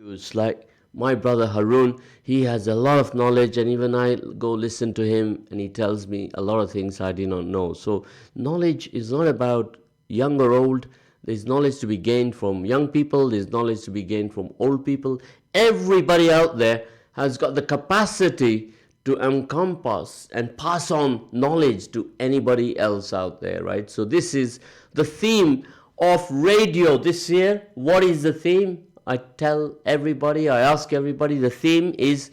It's like my brother Harun, he has a lot of knowledge, and even I go listen to him, and he tells me a lot of things I did not know. So, knowledge is not about young or old. There's knowledge to be gained from young people, there's knowledge to be gained from old people. Everybody out there has got the capacity to encompass and pass on knowledge to anybody else out there, right? So, this is the theme of radio this year. What is the theme? I tell everybody, I ask everybody, the theme is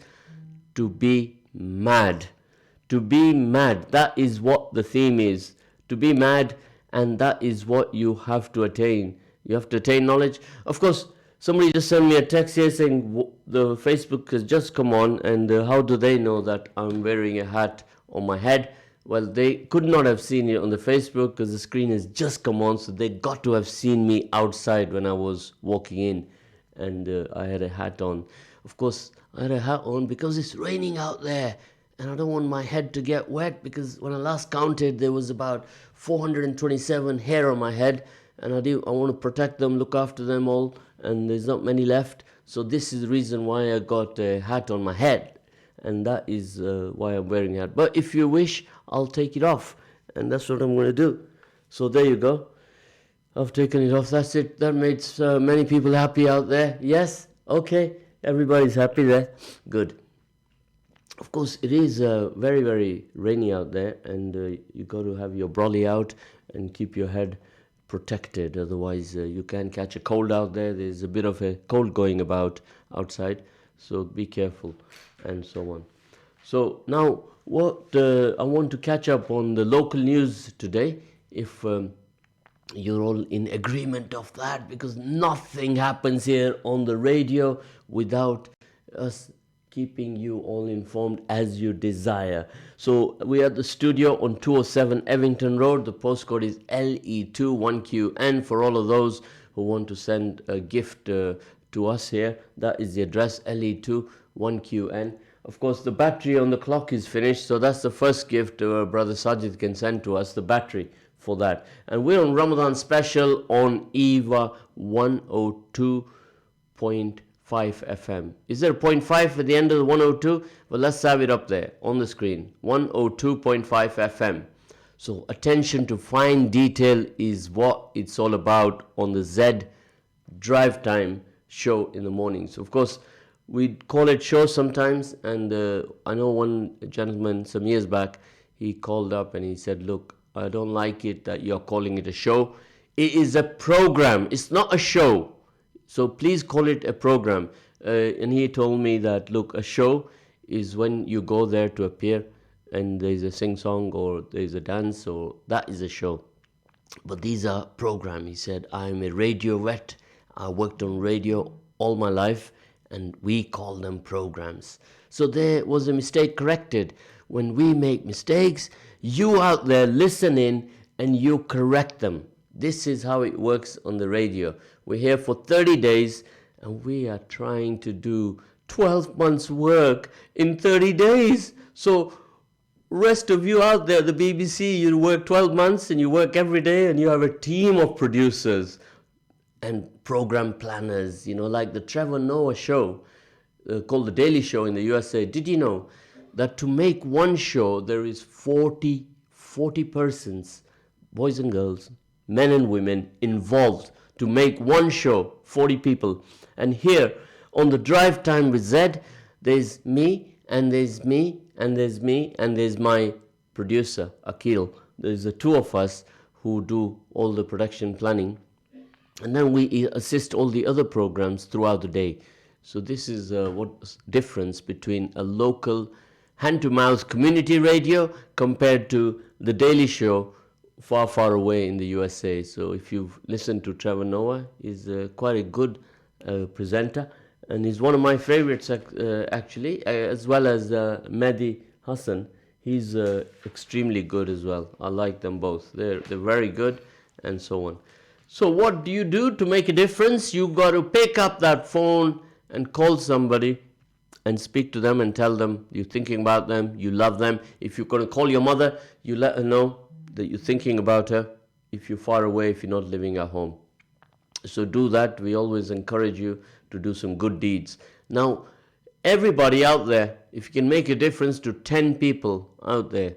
to be mad. To be mad. That is what the theme is. To be mad, and that is what you have to attain. You have to attain knowledge. Of course, somebody just sent me a text here saying the Facebook has just come on, and how do they know that I'm wearing a hat on my head? Well, they could not have seen it on the Facebook because the screen has just come on, so they got to have seen me outside when I was walking in, and I had a hat on. Of course, I had a hat on because it's raining out there, and I don't want my head to get wet, because when I last counted, there was about 427 hair on my head, and I want to protect them, look after them all, and there's not many left. So this is the reason why I got a hat on my head, and that is why I'm wearing a hat. But if you wish, I'll take it off, and that's what I'm going to do. So there you go. I've taken it off. That's it. That makes many people happy out there. Yes? Okay. Everybody's happy there. Good. Of course, it is very, very rainy out there, and you got to have your brolly out and keep your head protected. Otherwise, you can catch a cold out there. There's a bit of a cold going about outside, so be careful, and so on. So now, what I want to catch up on the local news today. If you're all in agreement of that, because nothing happens here on the radio without us keeping you all informed as you desire. So we are at the studio on 207 Evington Road. The postcode is LE21QN. For all of those who want to send a gift to us here, that is the address, LE21QN. Of course, the battery on the clock is finished, so that's the first gift Brother Sajid can send to us, the battery for that. And we're on Ramadan Special on EAVA 102.5 FM. Is there a 0.5 at the end of the 102? Well, let's have it up there on the screen. 102.5 FM. So attention to fine detail is what it's all about on the ZED drive time show in the mornings. Of course, we call it show sometimes, and I know one gentleman some years back, he called up and he said, look, I don't like it that you're calling it a show. It is a program. It's not a show. So please call it a program. And he told me that, look, a show is when you go there to appear and there's a sing-song or there's a dance, or that is a show. But these are programs. He said, I'm a radio vet. I worked on radio all my life, and we call them programs. So there was a mistake corrected. When we make mistakes, you out there listen in and you correct them. This is how it works on the radio. We're here for 30 days, and we are trying to do 12 months work in 30 days. So rest of you out there, the BBC, you work 12 months and you work every day, and you have a team of producers and program planners, like the Trevor Noah show called The Daily Show in the USA. Did you know that to make one show, there is 40 persons, boys and girls, men and women involved to make one show, 40 people. And here on the Drive Time with Zed, there's me, and there's me, and there's me, and there's my producer, Akil. There's the two of us who do all the production planning. And then we assist all the other programs throughout the day. So this is what's difference between a local hand-to-mouth community radio compared to the Daily Show far, far away in the USA. So if you've listened to Trevor Noah, he's quite a good presenter, and he's one of my favorites actually, as well as Mehdi Hassan. He's extremely good as well. I like them both. They're very good, and so on. So what do you do to make a difference? You got to pick up that phone and call somebody and speak to them and tell them you're thinking about them, you love them. If you're going to call your mother, you let her know that you're thinking about her if you're far away, if you're not living at home. So do that. We always encourage you to do some good deeds. Now, everybody out there, if you can make a difference to 10 people out there,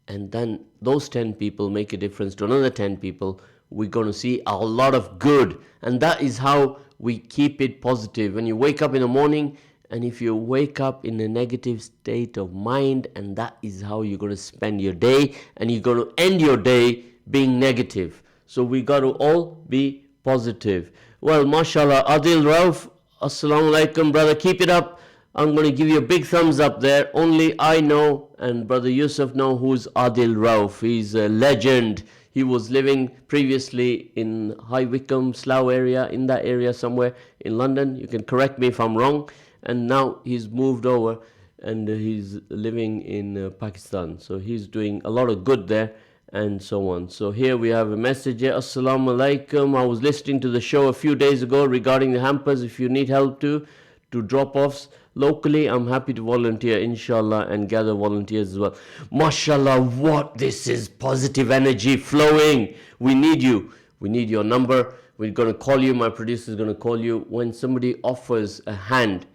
and then those 10 people make a difference to another 10 people, we're going to see a lot of good. And that is how we keep it positive. When you wake up in the morning, and if you wake up in a negative state of mind, and that is how you're going to spend your day, and you're going to end your day being negative. So we got to all be positive. Well, mashallah, Adil Rauf, assalamu alaikum, brother, keep it up. I'm going to give you a big thumbs up there. Only I know, and Brother Yusuf know, who's Adil Rauf. He's a legend. He was living previously in High Wycombe, Slough area, in that area somewhere in London. You can correct me if I'm wrong. And now he's moved over and he's living in Pakistan. So he's doing a lot of good there and so on. So here we have a message here. Assalamu alaikum. I was listening to the show a few days ago regarding the hampers. If you need help to drop-offs locally, I'm happy to volunteer, inshallah, and gather volunteers as well. Mashallah, what this is positive energy flowing. We need you. We need your number. We're going to call you. My producer is going to call you. When somebody offers a hand,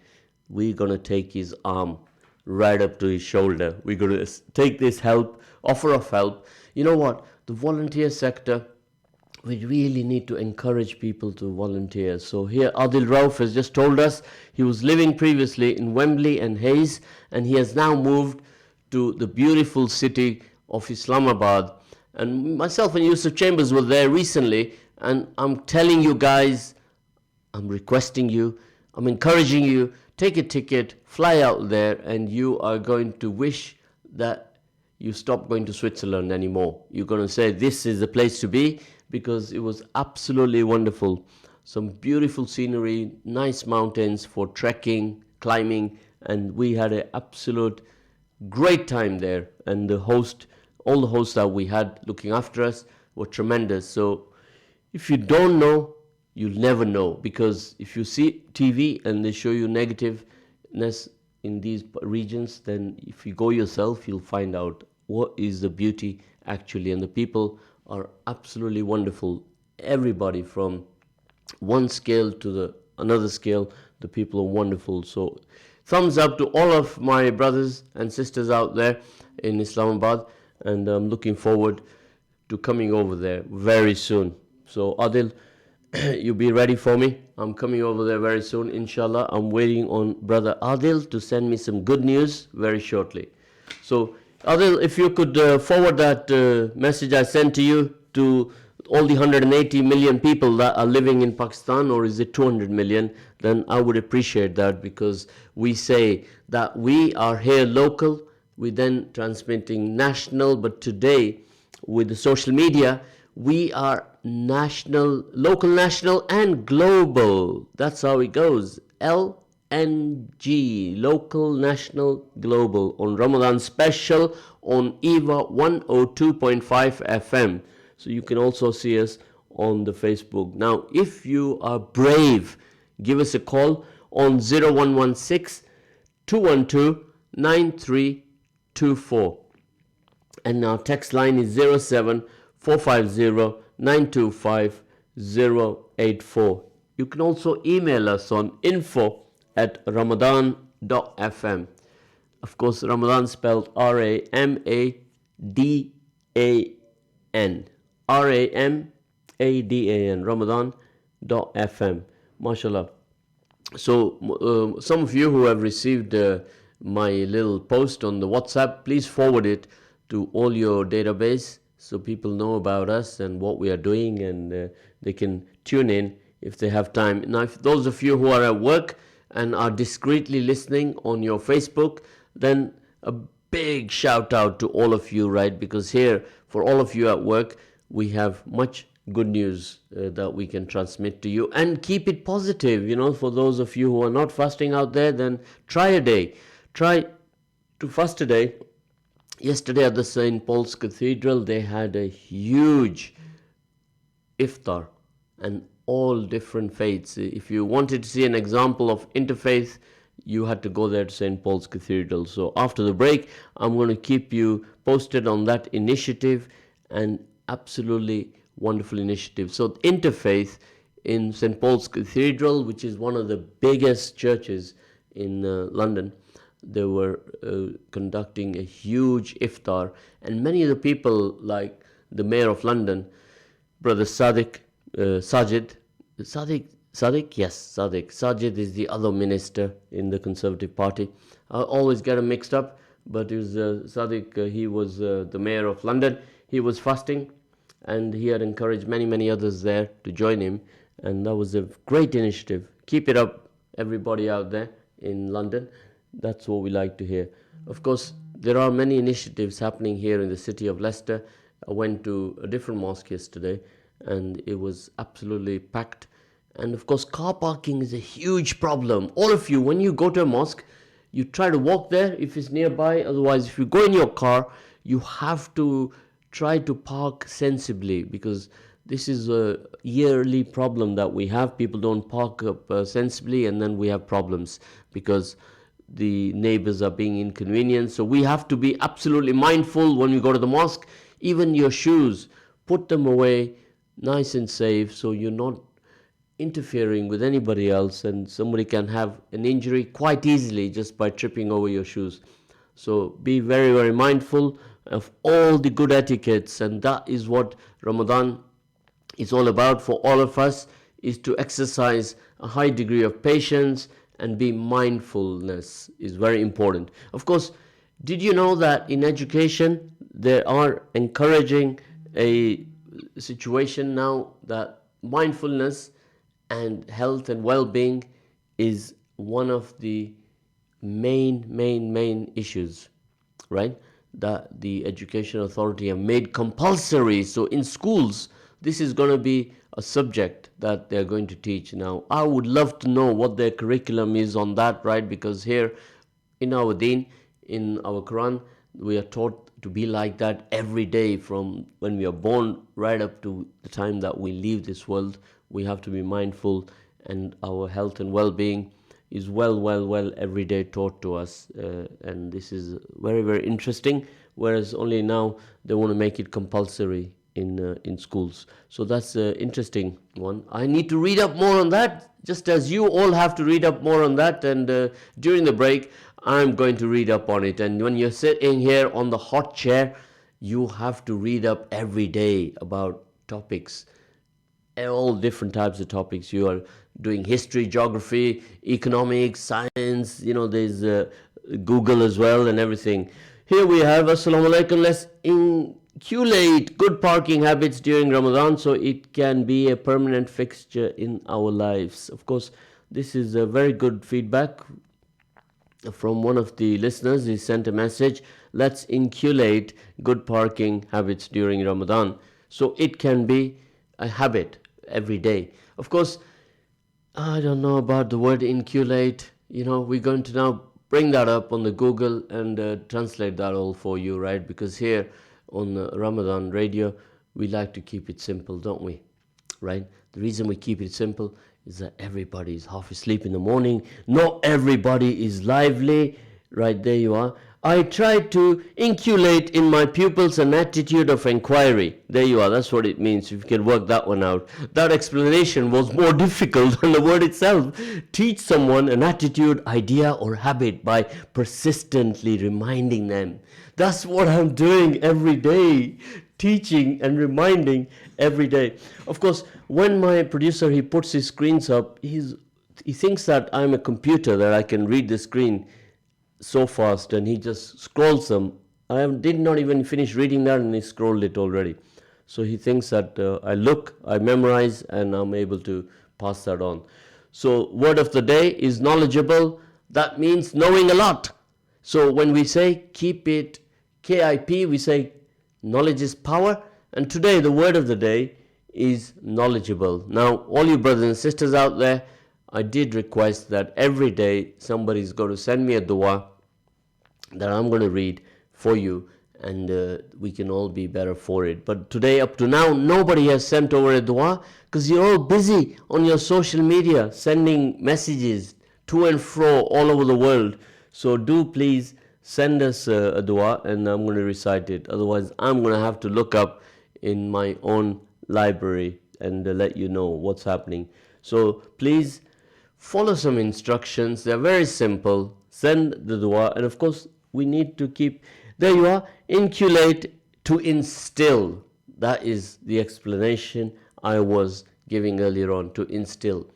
we're going to take his arm right up to his shoulder. We're going to take this help, offer of help. You know what? The volunteer sector, we really need to encourage people to volunteer. So here Adil Rauf has just told us he was living previously in Wembley and Hayes, and he has now moved to the beautiful city of Islamabad. And myself and Yusuf Chambers were there recently, and I'm telling you guys, I'm requesting you, I'm encouraging you, take a ticket, fly out there, and you are going to wish that you stop going to Switzerland anymore. You're going to say this is the place to be, because it was absolutely wonderful. Some beautiful scenery, nice mountains for trekking, climbing, and we had an absolute great time there. And all the hosts that we had looking after us were tremendous. So if you don't know, you'll never know, because if you see TV and they show you negativeness in these regions, then if you go yourself, you'll find out what is the beauty actually, and the people are absolutely wonderful. Everybody from one scale to another scale, the people are wonderful. So thumbs up to all of my brothers and sisters out there in Islamabad, and I'm looking forward to coming over there very soon. So Adil, you be ready for me. I'm coming over there very soon, inshallah. I'm waiting on Brother Adil to send me some good news very shortly. So Adil, if you could forward that message I sent to you to all the 180 million people that are living in Pakistan, or is it 200 million, then I would appreciate that, because we say that we are here local, we then transmitting national, but today with the social media, we are national, local, national, and global. That's how it goes. LNG, local, national, global, on Ramadan Special on EAVA 102.5 FM. So you can also see us on the Facebook. Now, if you are brave, give us a call on 0116 212 9324. And our text line is 07 450 925 084. You can also email us on info@ramadan.fm. Of course, Ramadan spelled Ramadan. Ramadan, Ramadan.fm. MashaAllah. So, some of you who have received my little post on the WhatsApp, please forward it to all your database so people know about us and what we are doing, and they can tune in if they have time. Now, if those of you who are at work and are discreetly listening on your Facebook, then a big shout out to all of you, right? Because here, for all of you at work, we have much good news that we can transmit to you, and keep it positive. You know, for those of you who are not fasting out there, then try a day. Try to fast a day. Yesterday at the St. Paul's Cathedral, they had a huge iftar, and all different faiths. If you wanted to see an example of interfaith, you had to go there to St. Paul's Cathedral. So after the break, I'm going to keep you posted on that initiative, and absolutely wonderful initiative. So interfaith in St. Paul's Cathedral, which is one of the biggest churches in London. They were conducting a huge iftar, and many of the people, like the mayor of London, Brother Sajid is the other minister in the Conservative Party. I always get them mixed up, but it was Sadiq. He was the mayor of London. He was fasting, and he had encouraged many others there to join him, and that was a great initiative. Keep it up, everybody out there in London. That's what we like to hear. Of course, there are many initiatives happening here in the city of Leicester. I went to a different mosque yesterday, and it was absolutely packed. And of course, car parking is a huge problem. All of you, when you go to a mosque, you try to walk there if it's nearby. Otherwise, if you go in your car, you have to try to park sensibly, because this is a yearly problem that we have. People don't park up sensibly, and then we have problems because the neighbors are being inconvenienced. So we have to be absolutely mindful when we go to the mosque. Even your shoes, put them away nice and safe, so you're not interfering with anybody else, and somebody can have an injury quite easily just by tripping over your shoes. So be very mindful of all the good etiquettes, and that is what Ramadan is all about for all of us, is to exercise a high degree of patience, and be mindfulness is very important. Of course, did you know that in education they are encouraging a situation now that mindfulness and health and well-being is one of the main issues, right? That the education authority have made compulsory. So in schools, this is going to be a subject that they're going to teach. Now, I would love to know what their curriculum is on that, right? Because here in our deen, in our Quran, we are taught to be like that every day, from when we are born right up to the time that we leave this world. We have to be mindful, and our health and well-being is well every day taught to us, and this is very interesting, whereas only now they want to make it compulsory in schools. So that's an interesting one. I need to read up more on that, just as you all have to read up more on that, and during the break I'm going to read up on it. And when you're sitting here on the hot chair, you have to read up every day about topics, all different types of topics. You are doing history, geography, economics, science, there's Google as well and everything. Here we have, Assalamu alaikum, let's inculcate good parking habits during Ramadan so it can be a permanent fixture in our lives. Of course, this is a very good feedback from one of the listeners. He sent a message, let's inculcate good parking habits during Ramadan so it can be a habit every day. Of course, I don't know about the word inculcate. We're going to now bring that up on the Google and translate that all for you, right? Because here on Ramadan radio, we like to keep it simple, don't we? Right? The reason we keep it simple is that everybody is half asleep in the morning. Not everybody is lively. Right, there you are. I try to inculcate in my pupils an attitude of inquiry. There you are, that's what it means, if you can work that one out. That explanation was more difficult than the word itself. Teach someone an attitude, idea, or habit by persistently reminding them. That's what I'm doing every day. Teaching and reminding every day. Of course, when my producer, he puts his screens up, he thinks that I'm a computer, that I can read the screen so fast, and he just scrolls them. I did not even finish reading that and he scrolled it already. So he thinks that I memorize, and I'm able to pass that on. So word of the day is knowledgeable. That means knowing a lot. So when we say keep it KIP, we say knowledge is power. And today the word of the day is knowledgeable. Now, all you brothers and sisters out there, I did request that every day somebody's going to send me a dua that I'm going to read for you, and we can all be better for it. But today, up to now, nobody has sent over a dua, because you're all busy on your social media sending messages to and fro all over the world. So do please send us a dua, and I'm going to recite it. Otherwise, I'm going to have to look up in my own library and let you know what's happening. So please follow some instructions. They're very simple. Send the dua, and of course, we need to keep. There you are. Inculate to instill. That is the explanation I was giving earlier on, to instill.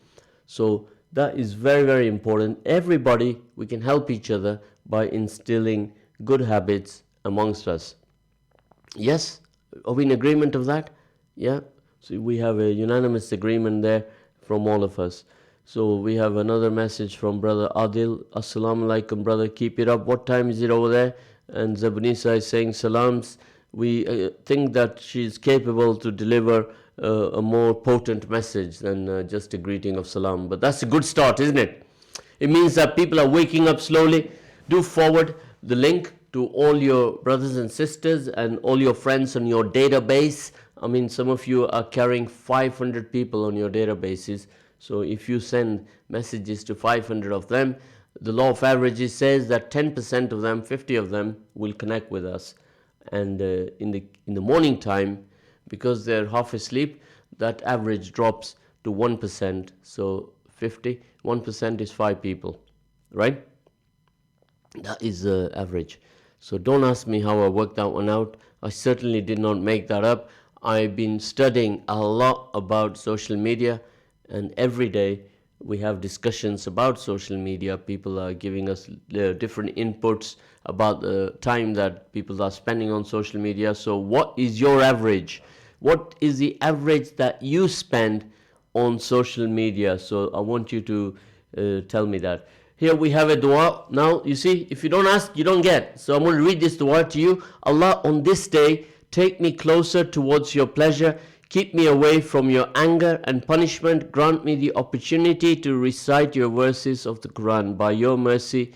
So that is very, very important. Everybody, we can help each other by instilling good habits amongst us. Yes? Are we in agreement of that? Yeah? So we have a unanimous agreement there from all of us. So we have another message from Brother Adil. Assalamu alaikum, brother. Keep it up. What time is it over there? And Zabunisa is saying salams. We think that she's capable to deliver a more potent message than just a greeting of salam. But that's a good start, isn't it? It means that people are waking up slowly. Do forward the link to all your brothers and sisters and all your friends on your database. I mean, some of you are carrying 500 people on your databases. So if you send messages to 500 of them, the law of averages says that 10% of them, 50 of them, will connect with us. And in the morning time, because they're half asleep, that average drops to 1%. So 50, 1% is 5 people, right? That is the average. So don't ask me how I worked that one out. I certainly did not make that up. I've been studying a lot about social media, and every day we have discussions about social media. People are giving us different inputs about the time that people are spending on social media. So what is your average? What is the average that you spend on social media? So I want you to tell me that. Here we have a dua. Now, you see, if you don't ask, you don't get. So I'm going to read this dua to you. Allah, on this day, take me closer towards your pleasure. Keep me away from your anger and punishment. Grant me the opportunity to recite your verses of the Quran. By your mercy,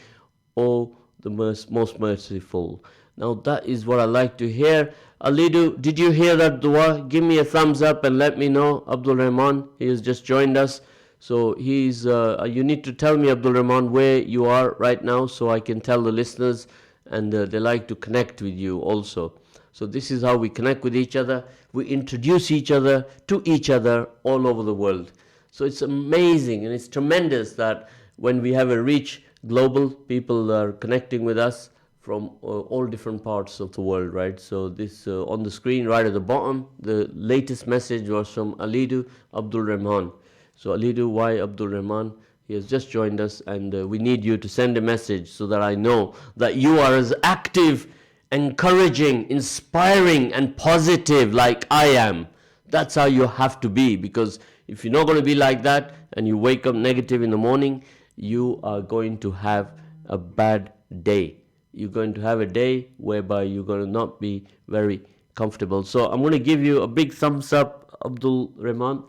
O the most merciful. Now, that is what I like to hear. Alidu, did you hear that dua? Give me a thumbs up and let me know. Abdul Rahman, he has just joined us. So he's, you need to tell me, Abdul Rahman, where you are right now so I can tell the listeners, and they like to connect with you also. So this is how we connect with each other. We introduce each other to each other all over the world. So it's amazing and it's tremendous that when we have a reach global, people are connecting with us from all different parts of the world, right? So this on the screen right at the bottom, the latest message was from Alidu Abdul Rahman. So Alidu Y. Abdul Rahman, he has just joined us, and we need you to send a message so that I know that you are as active, encouraging, inspiring, and positive like I am. That's how you have to be, because if you're not going to be like that and you wake up negative in the morning, you are going to have a bad day. You're going to have a day whereby you're going to not be very comfortable. So I'm going to give you a big thumbs up, Abdul Rahman.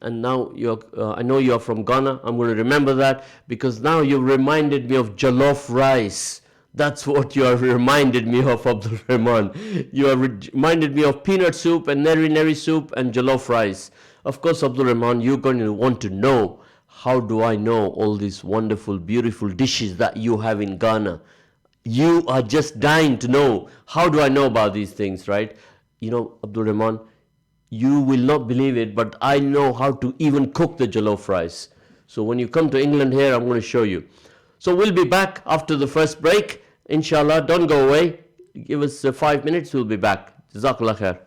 And now I know you're from Ghana. I'm going to remember that, because now you reminded me of jollof rice. That's what you have reminded me of, Abdul Rahman. You have reminded me of peanut soup and neri neri soup and jollof rice. Of course, Abdul Rahman, you're going to want to know, how do I know all these wonderful, beautiful dishes that you have in Ghana? You are just dying to know, how do I know about these things, right? You know, Abdul Rahman, you will not believe it, but I know how to even cook the jollof rice. So when you come to England here, I'm going to show you. So we'll be back after the first break. Inshallah, don't go away. Give us 5 minutes, we'll be back. Jazakallah khair.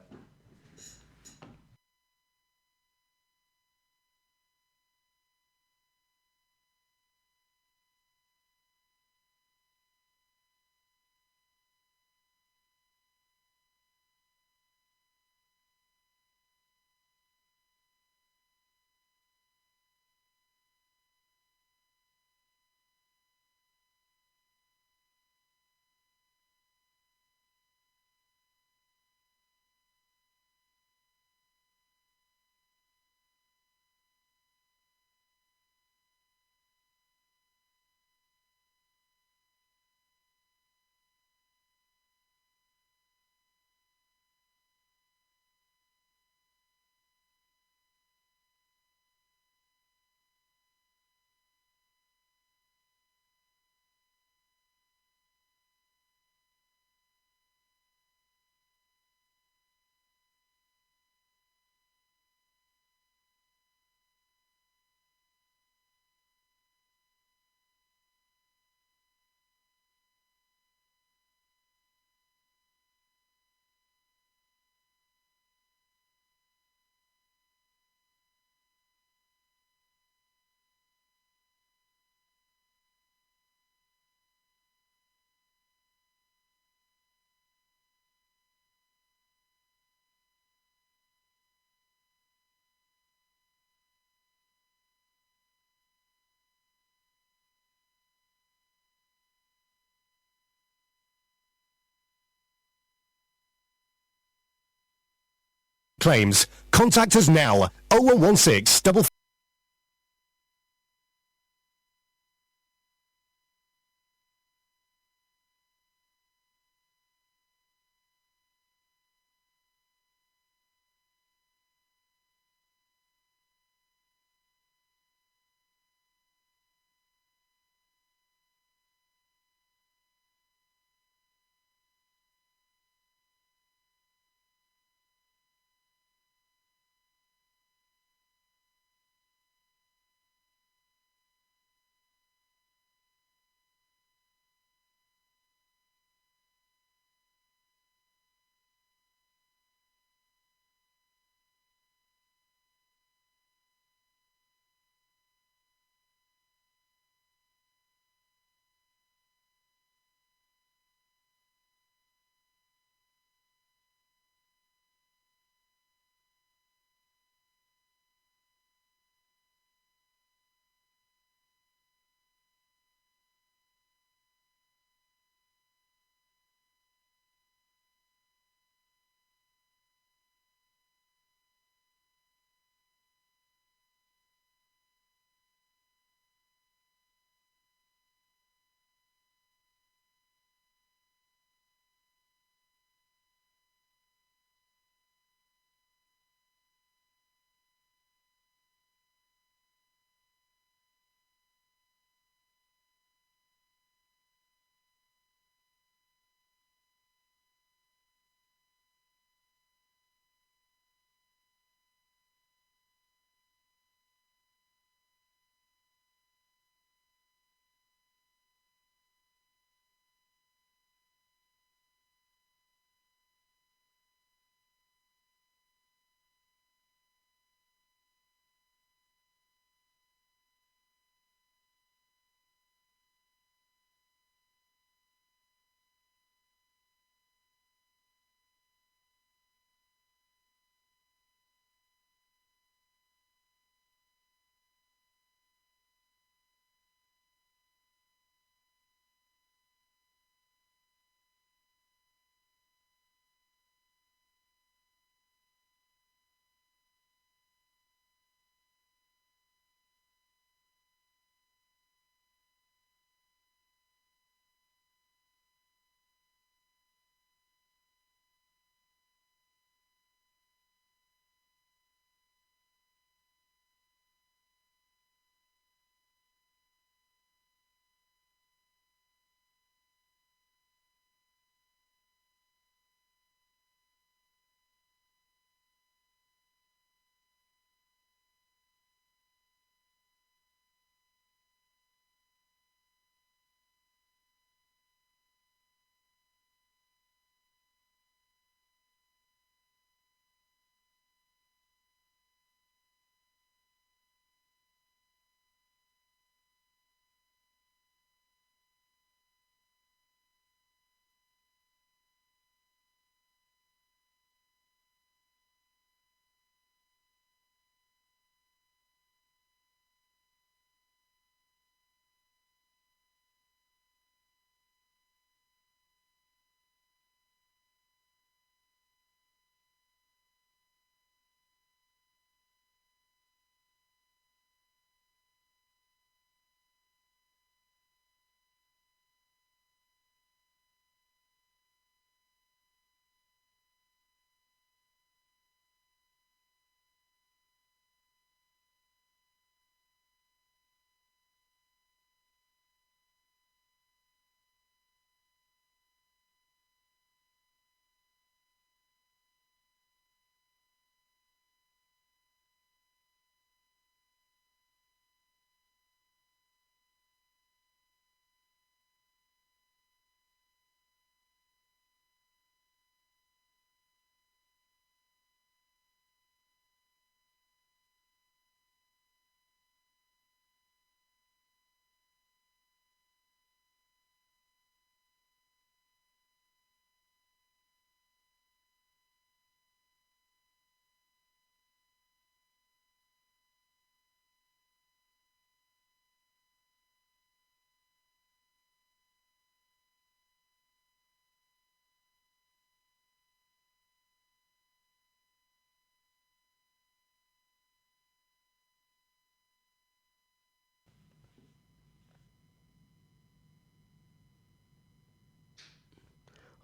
Claims. Contact us now. 0116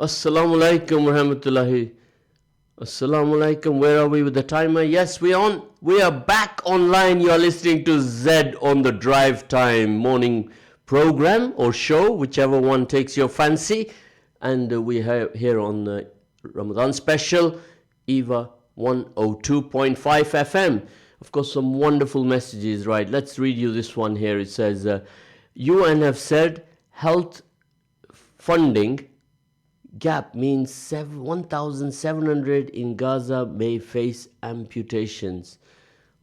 Assalamu alaikum warahmatullahi. Assalamu alaikum. Where are we with the timer? Yes, we're on. We are back online. You are listening to ZED on the Drive Time morning program or show, whichever one takes your fancy. And we have here on Ramadan Special, EAVA 102.5 FM. Of course, some wonderful messages, right? Let's read you this one here. It says, UN have said health funding gap means 1,700 in Gaza may face amputations.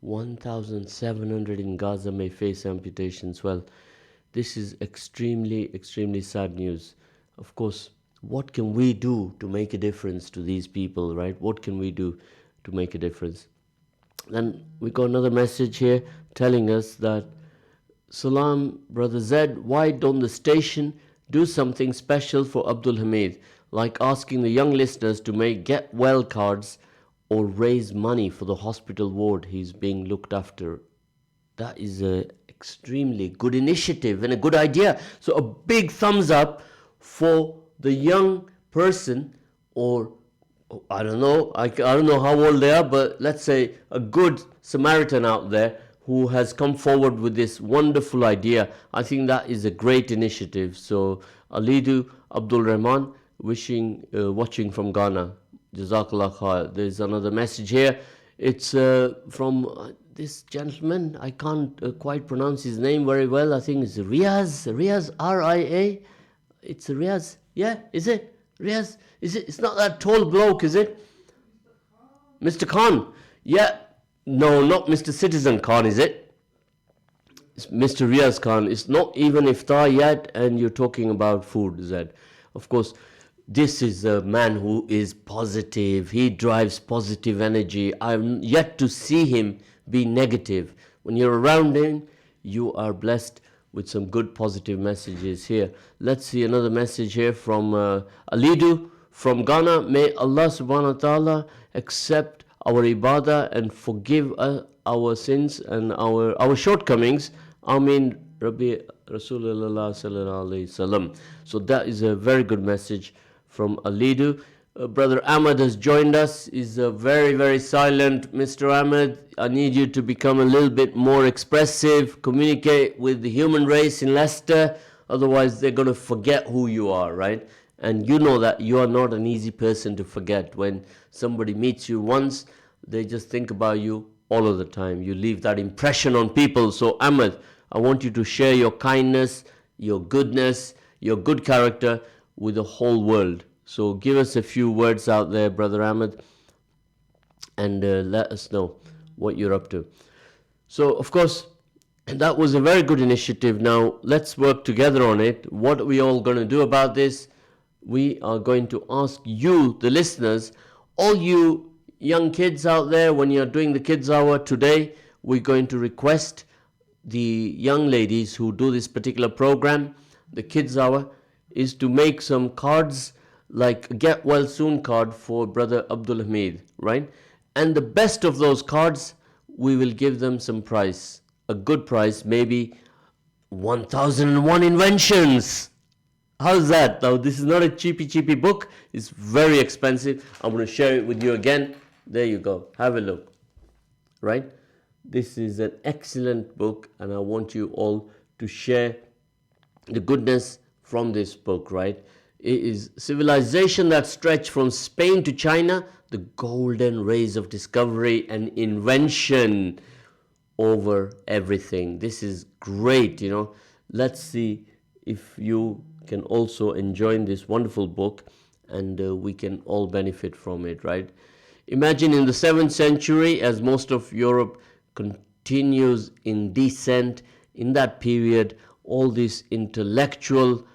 1,700 in Gaza may face amputations. Well, this is extremely, extremely sad news. Of course, what can we do to make a difference to these people, right? What can we do to make a difference? Then we got another message here telling us that, Salam, Brother Zed, why don't the station do something special for Abdul Hamid, like asking the young listeners to make get well cards or raise money for the hospital ward he's being looked after? That is a extremely good initiative and a good idea. So a big thumbs up for the young person, or I don't know, I don't know how old they are, but let's say a good Samaritan out there who has come forward with this wonderful idea. I think that is a great initiative. So Alidu Abdul Rahman, watching from Ghana. Jazakallah khair. There's another message here. It's from this gentleman. I can't quite pronounce his name very well. I think it's Riaz, R-I-A. It's Riaz. Yeah, is it? Riaz? Is it? It's not that tall bloke, is it? Mr. Khan. Yeah. No, not Mr. Citizen Khan, is it? It's Mr. Riaz Khan. It's not even iftar yet, and you're talking about food, Zed. Of course, this is a man who is positive. He drives positive energy. I've yet to see him be negative. When you're around him, you are blessed with some good positive messages here. Let's see another message here from Alidu from Ghana. May Allah subhanahu wa ta'ala accept our ibadah and forgive our sins and our shortcomings. Ameen Rabbi Rasulullah sallallahu alayhi wasallam. So that is a very good message from Alidu. Brother Ahmed has joined us. He's very, very silent. Mr. Ahmed, I need you to become a little bit more expressive, communicate with the human race in Leicester. Otherwise, they're going to forget who you are, right? And you know that you are not an easy person to forget. When somebody meets you once, they just think about you all of the time. You leave that impression on people. So Ahmed, I want you to share your kindness, your goodness, your good character with the whole world. So give us a few words out there, Brother Ahmed, and let us know what you're up to. So, of course, that was a very good initiative. Now, let's work together on it. What are we all going to do about this? We are going to ask you, the listeners, all you young kids out there, when you're doing the Kids Hour today, we're going to request the young ladies who do this particular program, the Kids Hour, is to make some cards, like a get well soon card for Brother Abdul Hamid, right? And the best of those cards, we will give them some price, a good price, maybe 1001 inventions. How's that? Now, this is not a cheapy book. It's very expensive. I'm going to share it with you again. There you go. Have a look. Right? This is an excellent book, and I want you all to share the goodness from this book, right? It is civilization that stretched from Spain to China, the golden rays of discovery and invention over everything. This is great, Let's see if you can also enjoy this wonderful book, and we can all benefit from it, right? Imagine in the 7th century, as most of Europe continues in descent, in that period, all these intellectual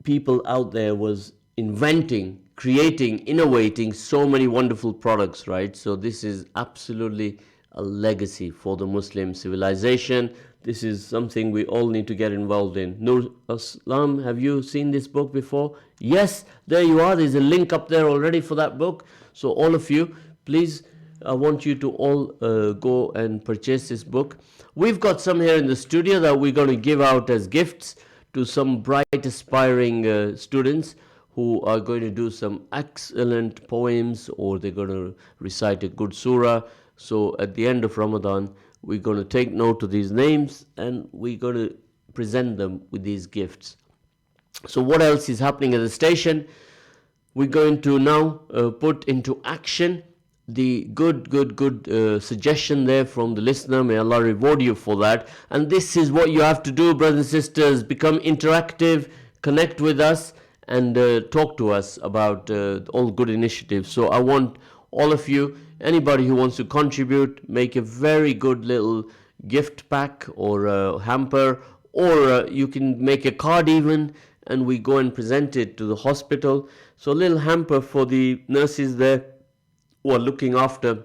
people out there was inventing, creating, innovating so many wonderful products, right? So this is absolutely a legacy for the Muslim civilization. This is something we all need to get involved in. Nur Aslam, have you seen this book before? Yes, there you are. There's a link up there already for that book. So all of you, please, I want you to all go and purchase this book. We've got some here in the studio that we're going to give out as gifts to some bright, aspiring students who are going to do some excellent poems, or they're going to recite a good surah. So at the end of Ramadan, we're going to take note of these names and we're going to present them with these gifts. So what else is happening at the station? We're going to now put into action the good suggestion there from the listener. May Allah reward you for that. And this is what you have to do, brothers and sisters. Become interactive, connect with us, and talk to us about all good initiatives. So I want all of you, anybody who wants to contribute, make a very good little gift pack or a hamper, or you can make a card even, and we go and present it to the hospital. So a little hamper for the nurses there who are looking after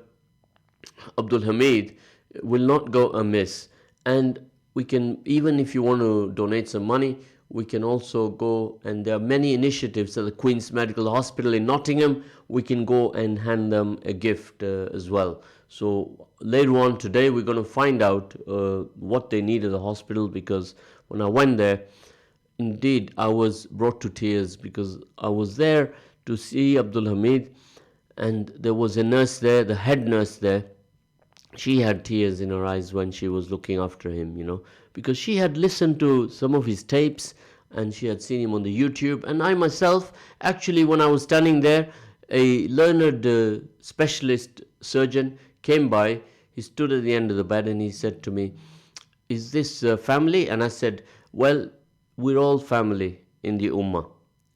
Abdul Hamid will not go amiss. And we can, even if you want to donate some money, we can also go, and there are many initiatives at the Queen's Medical Hospital in Nottingham. We can go and hand them a gift as well. So later on today, we're going to find out what they need at the hospital, because when I went there, indeed, I was brought to tears, because I was there to see Abdul Hamid, and there was a nurse there, the head nurse there. She had tears in her eyes when she was looking after him, because she had listened to some of his tapes and she had seen him on the YouTube. And I myself, actually, when I was standing there, a learned specialist surgeon came by. He stood at the end of the bed and he said to me, "Is this family?" And I said, "Well, we're all family in the Ummah."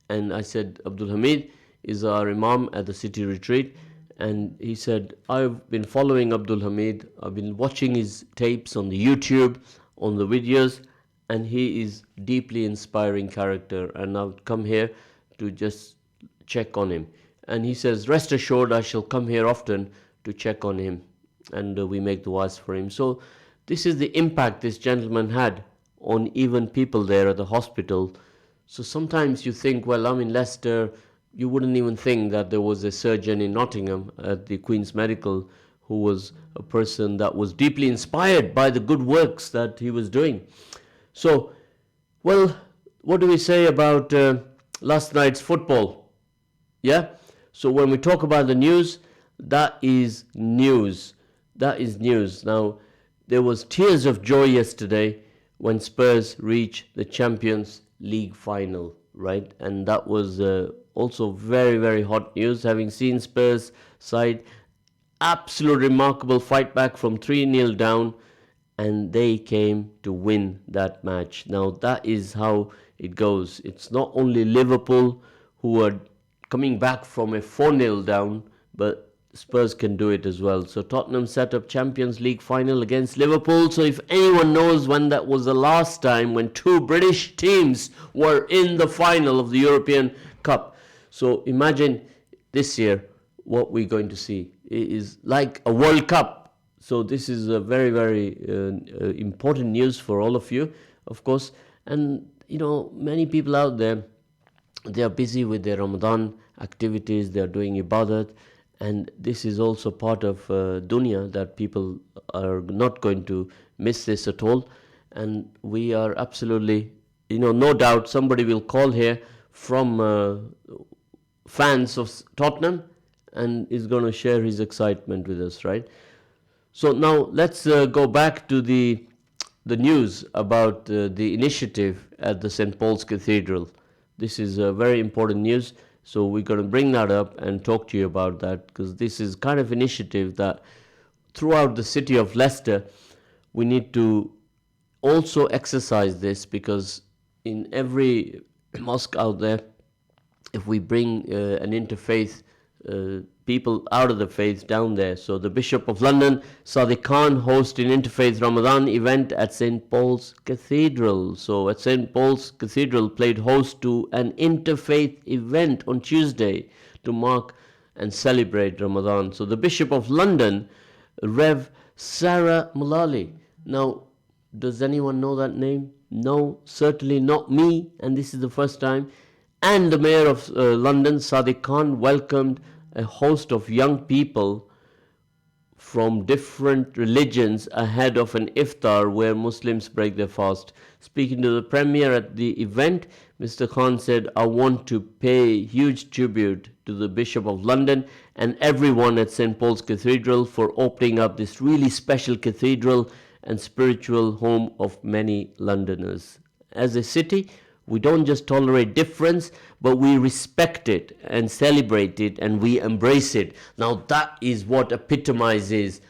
And I said, "Abdul Hamid is our Imam at the city retreat." And he said, "I've been following Abdul Hamid. I've been watching his tapes on the YouTube, on the videos, and he is deeply inspiring character. And I've come here to just check on him." And he says, "Rest assured, I shall come here often to check on him." And we make du'as for him. So this is the impact this gentleman had on even people there at the hospital. So sometimes you think, well, I'm in Leicester. You wouldn't even think that there was a surgeon in Nottingham at the Queen's Medical who was a person that was deeply inspired by the good works that he was doing. So, well, what do we say about last night's football? Yeah? So when we talk about the news, that is news. That is news. Now, there was tears of joy yesterday when Spurs reached the Champions League final, right? And that was also very, very hot news, having seen Spurs side absolute remarkable fight back from 3-0 down, and they came to win that match. Now that is how it goes. It's not only Liverpool who are coming back from a 4-0 down, but Spurs can do it as well. So Tottenham set up Champions League final against Liverpool. So if anyone knows when that was the last time when two British teams were in the final of the European Cup. So imagine this year what we're going to see. It is like a World Cup. So this is a very, very important news for all of you, of course. And, many people out there, they are busy with their Ramadan activities. They are doing ibadat. And this is also part of dunya, that people are not going to miss this at all. And we are absolutely, no doubt somebody will call here from fans of Tottenham and is going to share his excitement with us, right? So now let's go back to the news about the initiative at the St. Paul's Cathedral. This is very important news. So we're going to bring that up and talk to you about that, because this is kind of initiative that throughout the city of Leicester, we need to also exercise this, because in every mosque out there, if we bring an interfaith people out of the faith down there. So the Bishop of London, Sadiq Khan, host an interfaith Ramadan event at St. Paul's Cathedral. So at St. Paul's Cathedral played host to an interfaith event on Tuesday to mark and celebrate Ramadan. So the Bishop of London, Rev. Sarah Mullally. Now, does anyone know that name? No, certainly not me, and this is the first time. And the Mayor of London, Sadiq Khan, welcomed a host of young people from different religions ahead of an iftar where Muslims break their fast. Speaking to the Premier at the event, Mr. Khan said, I want to pay huge tribute to the Bishop of London and everyone at St. Paul's Cathedral for opening up this really special cathedral and spiritual home of many Londoners. As a city, we don't just tolerate difference, but we respect it and celebrate it and we embrace it. Now, that is what epitomizes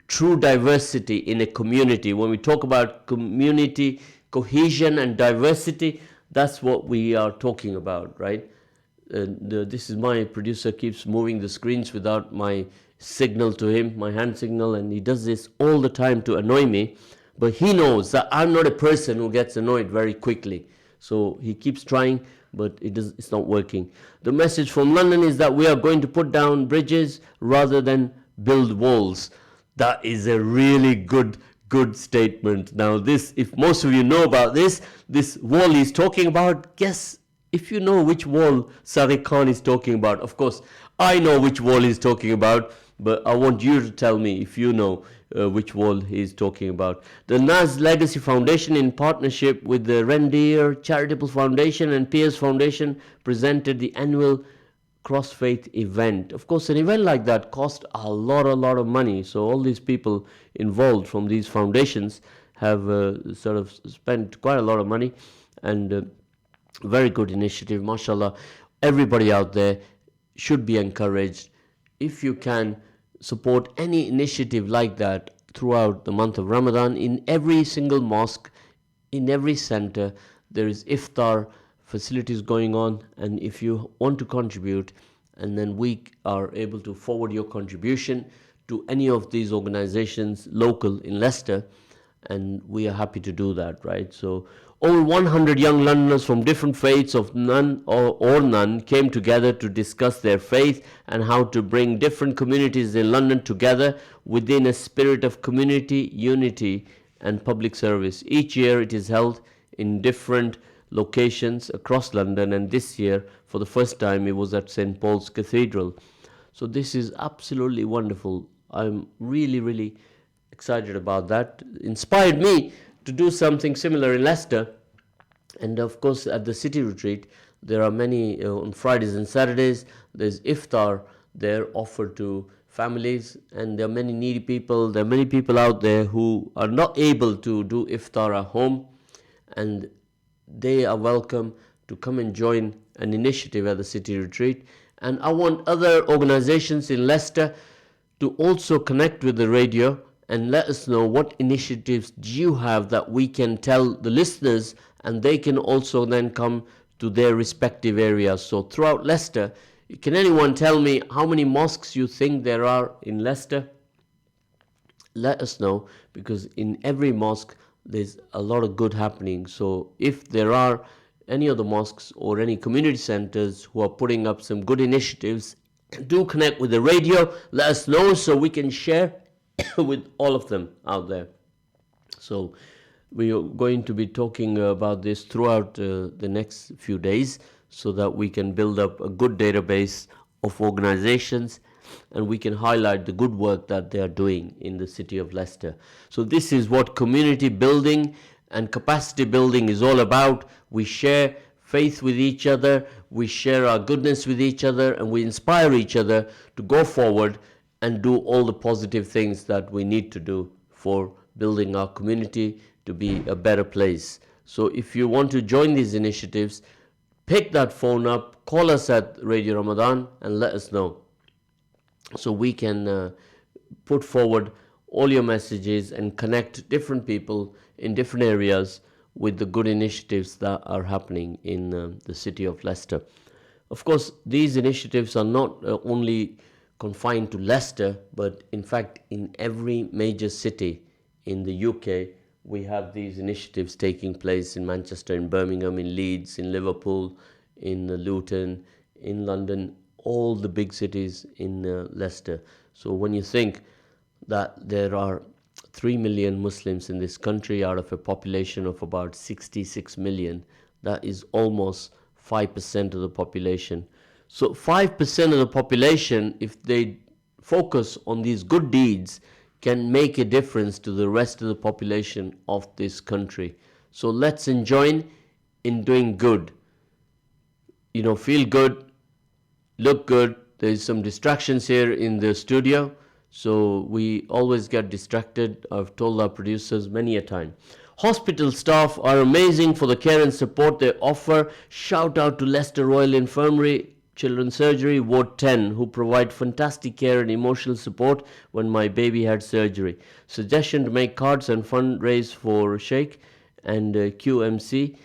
true diversity in a community. When we talk about community cohesion and diversity, that's what we are talking about, right? This is my producer keeps moving the screens without my signal to him, my hand signal, and he does this all the time to annoy me. But he knows that I'm not a person who gets annoyed very quickly. So he keeps trying, but it's not working. The message from London is that we are going to put down bridges rather than build walls. That is a really good statement. Now this, if most of you know about this wall he's talking about, guess if you know which wall Sadiq Khan is talking about. Of course, I know which wall he's talking about, but I want you to tell me if you know which wall he's talking about. The Naz Legacy Foundation, in partnership with the Reindeer Charitable Foundation and Piers Foundation, presented the annual cross-faith event. Of course, an event like that cost a lot of money. So all these people involved from these foundations have sort of spent quite a lot of money, and very good initiative, mashallah. Everybody out there should be encouraged. If you can support any initiative like that throughout the month of Ramadan, in every single mosque, in every center, there is iftar facilities going on, and if you want to contribute, and then we are able to forward your contribution to any of these organizations local in Leicester, and we are happy to do that, right? So over 100 young Londoners from different faiths of none or none came together to discuss their faith and how to bring different communities in London together within a spirit of community, unity and public service. Each year it is held in different locations across London, and this year for the first time it was at St. Paul's Cathedral. So this is absolutely wonderful. I'm really excited about that. Inspired me to do something similar in Leicester. And of course at the city retreat there are many on Fridays and Saturdays there's iftar there offered to families, and there are many needy people. There are many people out there who are not able to do iftar at home, and they are welcome to come and join an initiative at the city retreat. And I want other organizations in Leicester to also connect with the radio and let us know what initiatives do you have that we can tell the listeners, and they can also then come to their respective areas. So throughout Leicester, can anyone tell me how many mosques you think there are in Leicester? Let us know, because in every mosque there's a lot of good happening. So if there are any of the mosques or any community centers who are putting up some good initiatives, do connect with the radio, let us know so we can share with all of them out there. So we are going to be talking about this throughout the next few days, so that we can build up a good database of organizations and we can highlight the good work that they are doing in the city of Leicester. So this is what community building and capacity building is all about. We share faith with each other, we share our goodness with each other, and we inspire each other to go forward and do all the positive things that we need to do for building our community to be a better place. So if you want to join these initiatives, pick that phone up, call us at Radio Ramadan and let us know, so we can put forward all your messages and connect different people in different areas with the good initiatives that are happening in the city of Leicester. Of course, these initiatives are not only confined to Leicester, but in fact in every major city in the UK we have these initiatives taking place, in Manchester, in Birmingham, in Leeds, in Liverpool, in Luton, in London, all the big cities in Leicester. So when you think that there are 3 million Muslims in this country out of a population of about 66 million, that is almost 5% of the population. So 5% of the population, if they focus on these good deeds, can make a difference to the rest of the population of this country. So let's join in doing good. feel good, look good. There's some distractions here in the studio, so we always get distracted. I've told our producers many a time. Hospital staff are amazing for the care and support they offer. Shout out to Leicester Royal Infirmary, Children's Surgery, Ward 10, who provide fantastic care and emotional support when my baby had surgery. Suggestion to make cards and fundraise for Sheikh and QMC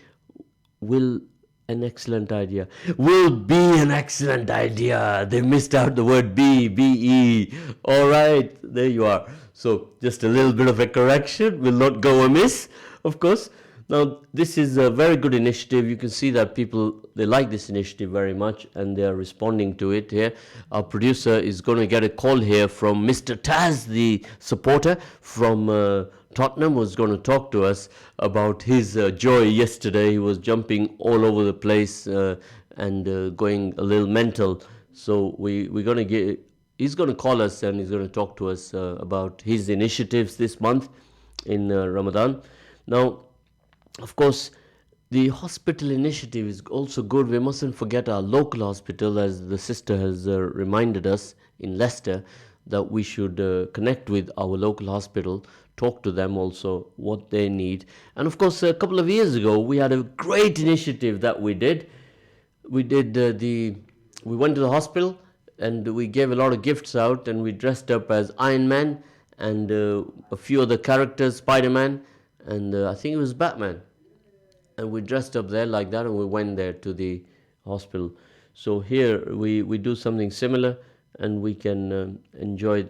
will an excellent idea. Will be an excellent idea. They missed out the word B-E. All right, there you are. So just a little bit of a correction will not go amiss, of course. Now, this is a very good initiative. You can see that people, they like this initiative very much and they are responding to it here. Our producer is going to get a call here from Mr. Taz, the supporter from Tottenham, was going to talk to us about his joy yesterday. He was jumping all over the place and going a little mental. So we're going to get, he's going to call us and he's going to talk to us about his initiatives this month in Ramadan. Now, of course, the hospital initiative is also good. We mustn't forget our local hospital, as the sister has reminded us in Leicester, that we should connect with our local hospital, talk to them also what they need. And of course, a couple of years ago, we had a great initiative that we did. We went to the hospital and we gave a lot of gifts out, and we dressed up as Iron Man and a few other characters, Spider-Man, and I think it was Batman. And we dressed up there like that, and we went there to the hospital. So here we do something similar, and we can enjoy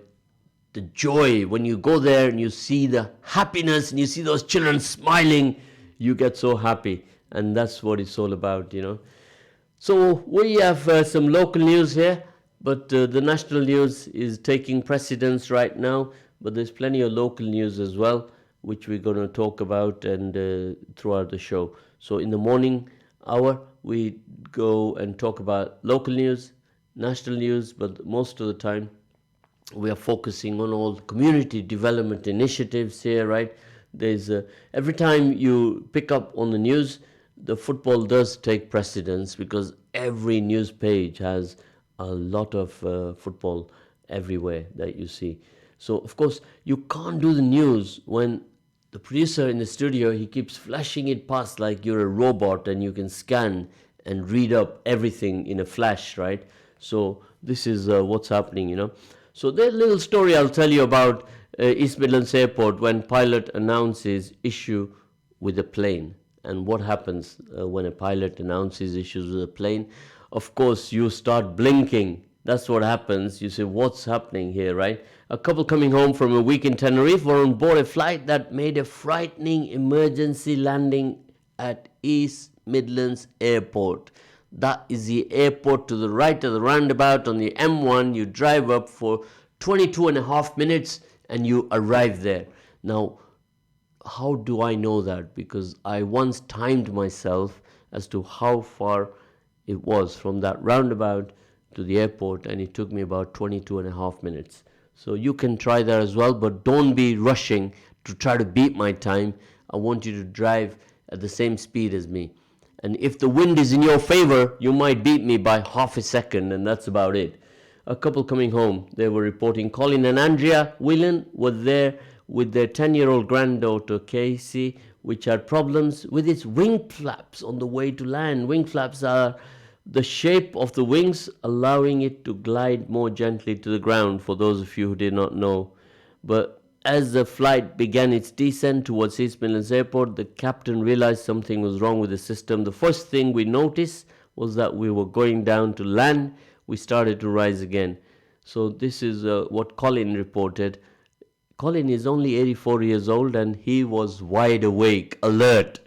the joy. When you go there and you see the happiness and you see those children smiling, you get so happy. And that's what it's all about, So we have some local news here, but the national news is taking precedence right now. But there's plenty of local news as well, which we're going to talk about and throughout the show. So in the morning hour, we go and talk about local news, national news, but most of the time we are focusing on all community development initiatives here, right? There's every time you pick up on the news, the football does take precedence, because every news page has a lot of football everywhere that you see. So, of course, you can't do the news when the producer in the studio, he keeps flashing it past like you're a robot and you can scan and read up everything in a flash, right? So this is what's happening, So there's a little story I'll tell you about East Midlands Airport when pilot announces issue with a plane. And what happens when a pilot announces issues with a plane? Of course, you start blinking. That's what happens. You say, what's happening here, right? A couple coming home from a week in Tenerife were on board a flight that made a frightening emergency landing at East Midlands Airport. That is the airport to the right of the roundabout on the M1. You drive up for 22 and a half minutes and you arrive there. Now, how do I know that? Because I once timed myself as to how far it was from that roundabout to the airport, and it took me about 22 and a half minutes. So you can try that as well, but don't be rushing to try to beat my time. I want you to drive at the same speed as me. And if the wind is in your favor, you might beat me by half a second, and that's about it. A couple coming home, they were reporting Colin and Andrea Whelan were there with their 10-year-old granddaughter Casey, which had problems with its wing flaps on the way to land. Wing flaps are the shape of the wings, allowing it to glide more gently to the ground, for those of you who did not know. But as the flight began its descent towards East Midlands Airport, the captain realized something was wrong with the system. The first thing we noticed was that we were going down to land. We started to rise again. So this is what Colin reported. Colin is only 84 years old and he was wide awake, alert.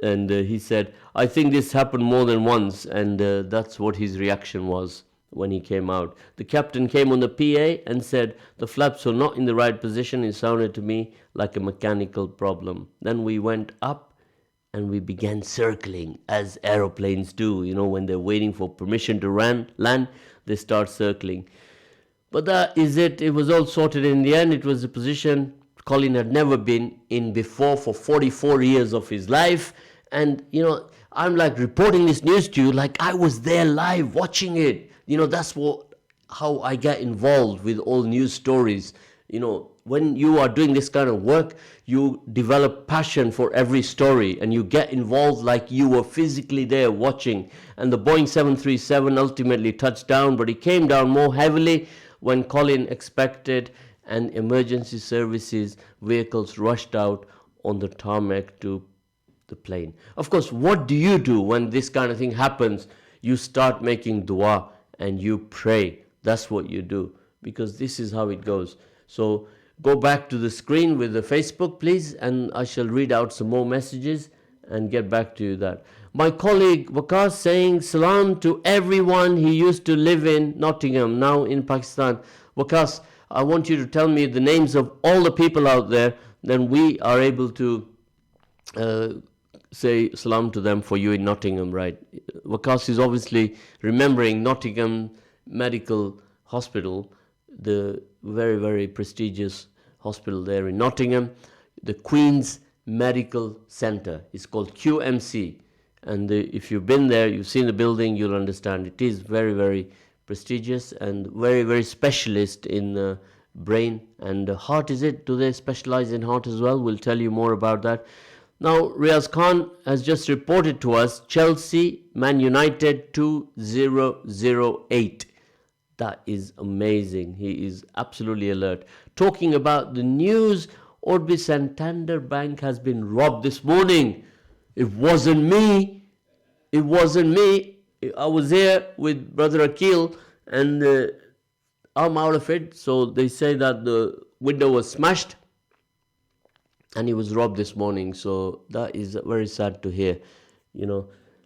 And he said, I think this happened more than once, and that's what his reaction was when he came out. The captain came on the PA and said, the flaps were not in the right position. It sounded to me like a mechanical problem. Then we went up and we began circling, as aeroplanes do. When they're waiting for permission to land, they start circling. But that is it. It was all sorted in the end. It was a position Colin had never been in before for 44 years of his life. And, I'm like reporting this news to you like I was there live watching it. That's how I get involved with all news stories. When you are doing this kind of work, you develop passion for every story and you get involved like you were physically there watching. And the Boeing 737 ultimately touched down, but it came down more heavily when Colin expected, and emergency services vehicles rushed out on the tarmac to the plane. Of course, what do you do when this kind of thing happens? You start making dua and you pray. That's what you do, because this is how it goes. So go back to the screen with the Facebook, please, and I shall read out some more messages and get back to you that. My colleague Waqas saying salam to everyone he used to live in Nottingham, now in Pakistan. Waqas, I want you to tell me the names of all the people out there, then we are able to say salam to them for you in Nottingham, right? Waqas is obviously remembering Nottingham Medical Hospital, the very, very prestigious hospital there in Nottingham. The Queen's Medical Centre is called QMC. And if you've been there, you've seen the building, you'll understand. It is very, very prestigious and very, very specialist in brain and heart, is it? Do they specialize in heart as well? We'll tell you more about that. Now, Riaz Khan has just reported to us Chelsea, Man United 2008. That is amazing. He is absolutely alert. Talking about the news, Orbis Santander Bank has been robbed this morning. It wasn't me. It wasn't me. I was here with Brother Akil and I'm out of it. So they say that the window was smashed and he was robbed this morning. So that is very sad to hear.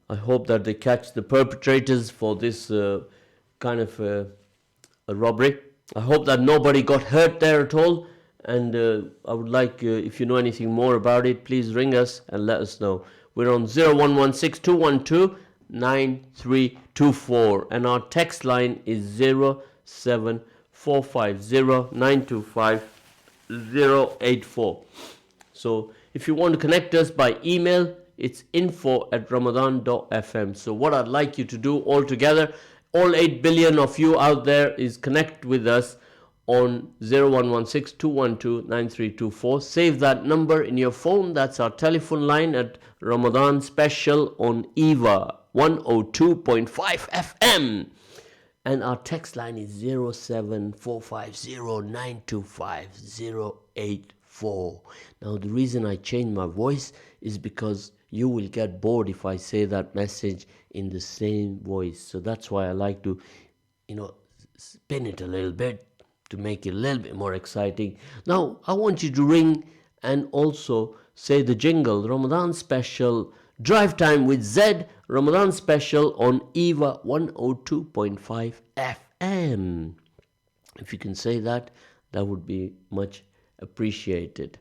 I hope that they catch the perpetrators for this kind of a robbery. I hope that nobody got hurt there at all. And I would like, if you know anything more about it, please ring us and let us know. We're on 0116 212 9324 and our text line is 07450 925 084. So if you want to connect us by email, it's info@ramadan.fm. So what I'd like you to do all together, all 8 billion of you out there, is connect with us on 0116 212 9324. Save that number in your phone. That's our telephone line at Ramadan Special on EAVA 102.5 FM. And our text line is 07450 925 084. Now, the reason I changed my voice is because you will get bored if I say that message in the same voice. So that's why I like to, spin it a little bit to make it a little bit more exciting. Now, I want you to ring and also say the jingle, Ramadan Special, Drive Time with ZED, Ramadan Special on EAVA 102.5 FM. If you can say that, that would be much appreciated.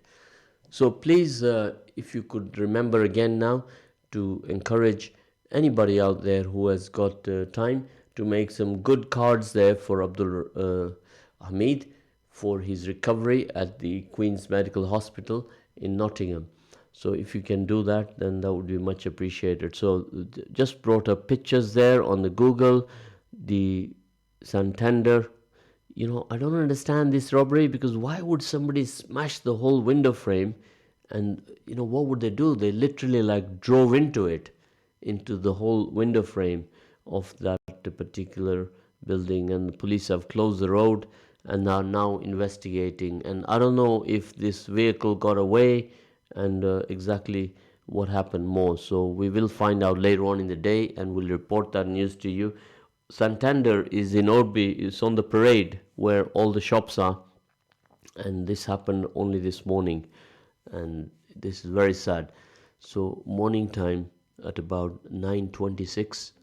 So please, if you could remember again now to encourage anybody out there who has got time to make some good cards there for Abdul Hamid for his recovery at the Queen's Medical Hospital in Nottingham. So if you can do that, then that would be much appreciated. So just brought up pictures there on the Google, the Santander. I don't understand this robbery, because why would somebody smash the whole window frame? And, what would they do? They literally drove into the whole window frame of that particular building. And the police have closed the road and are now investigating. And I don't know if this vehicle got away and exactly what happened more. So we will find out later on in the day and we'll report that news to you. Santander is in Orby, it's on the parade where all the shops are. And this happened only this morning. And this is very sad. So morning time at about 9:26.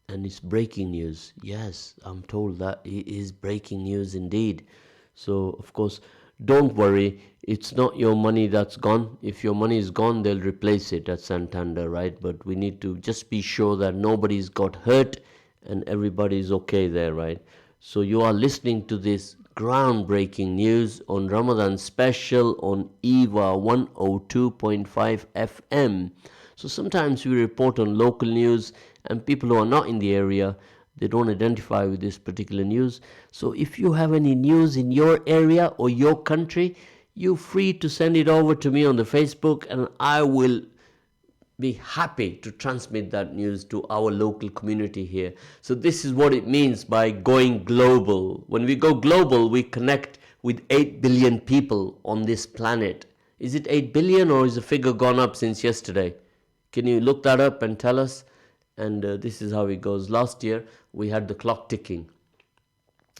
And it's breaking news. Yes, I'm told that it is breaking news indeed. So, of course, don't worry. It's not your money that's gone. If your money is gone, they'll replace it at Santander, right? But we need to just be sure that nobody's got hurt and everybody's okay there, right? So you are listening to this groundbreaking news on Ramadan Special on EAVA 102.5 FM. So sometimes we report on local news, and people who are not in the area, they don't identify with this particular news. So if you have any news in your area or your country, you're free to send it over to me on the Facebook, and I will be happy to transmit that news to our local community here. So this is what it means by going global. When we go global, we connect with 8 billion people on this planet. Is it 8 billion, or is the figure gone up since yesterday? Can you look that up and tell us? And this is how it goes. Last year, we had the clock ticking.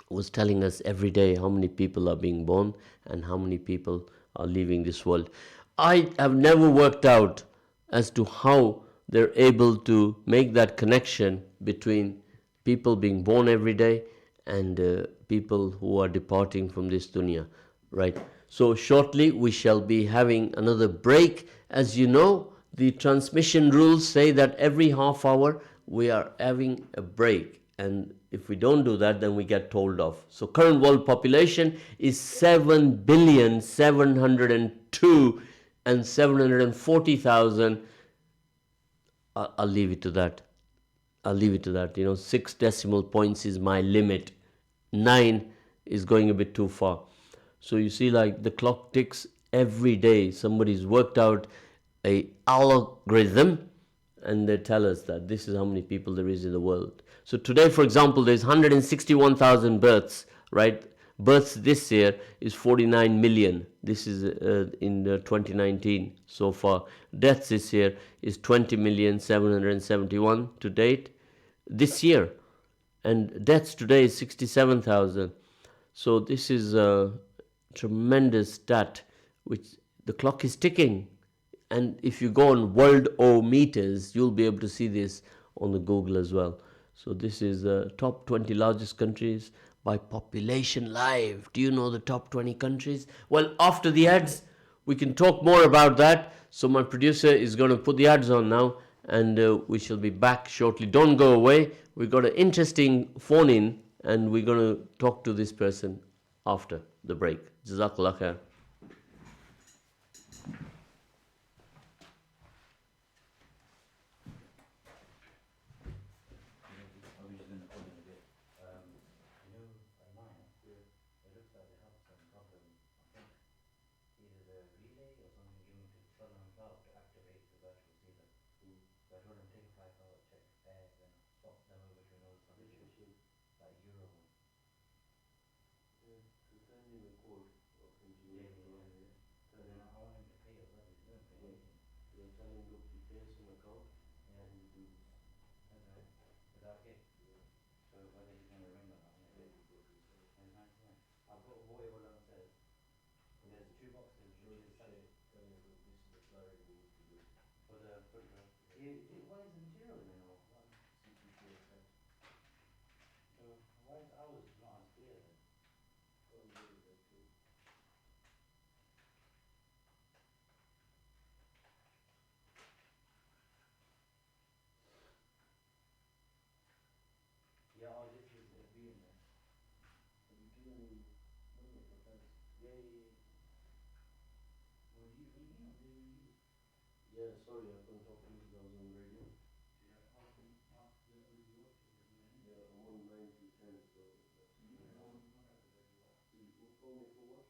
It was telling us every day how many people are being born and how many people are leaving this world. I have never worked out as to how they're able to make that connection between people being born every day and people who are departing from this dunya, right? So shortly we shall be having another break. As you know, the transmission rules say that every half hour we are having a break, and if we don't do that, then we get told off. So current world population is 7,702 and 740,000. I'll leave it to that. I'll leave it to that. 6 decimal points is my limit. 9 is going a bit too far. So you see, like, the clock ticks every day. Somebody's worked out a algorithm, and they tell us that this is how many people there is in the world. So today, for example, there's 161,000 births, right? Births this year is 49 million. This is in 2019 so far. Deaths this year is 20,771 to date this year, and deaths today is 67,000. So this is a tremendous stat, which the clock is ticking. And if you go on world O meters, you'll be able to see this on the Google as well. So this is the top 20 largest countries by population live. Do you know the top 20 countries? Well, after the ads, we can talk more about that. So my producer is going to put the ads on now, and we shall be back shortly. Don't go away. We got an interesting phone in, and we're going to talk to this person after the break. Jazakallah khair. Yeah, sorry, I couldn't talk to you because I was on the radio. Yeah, I'm on 9 to 10, so you call me for what?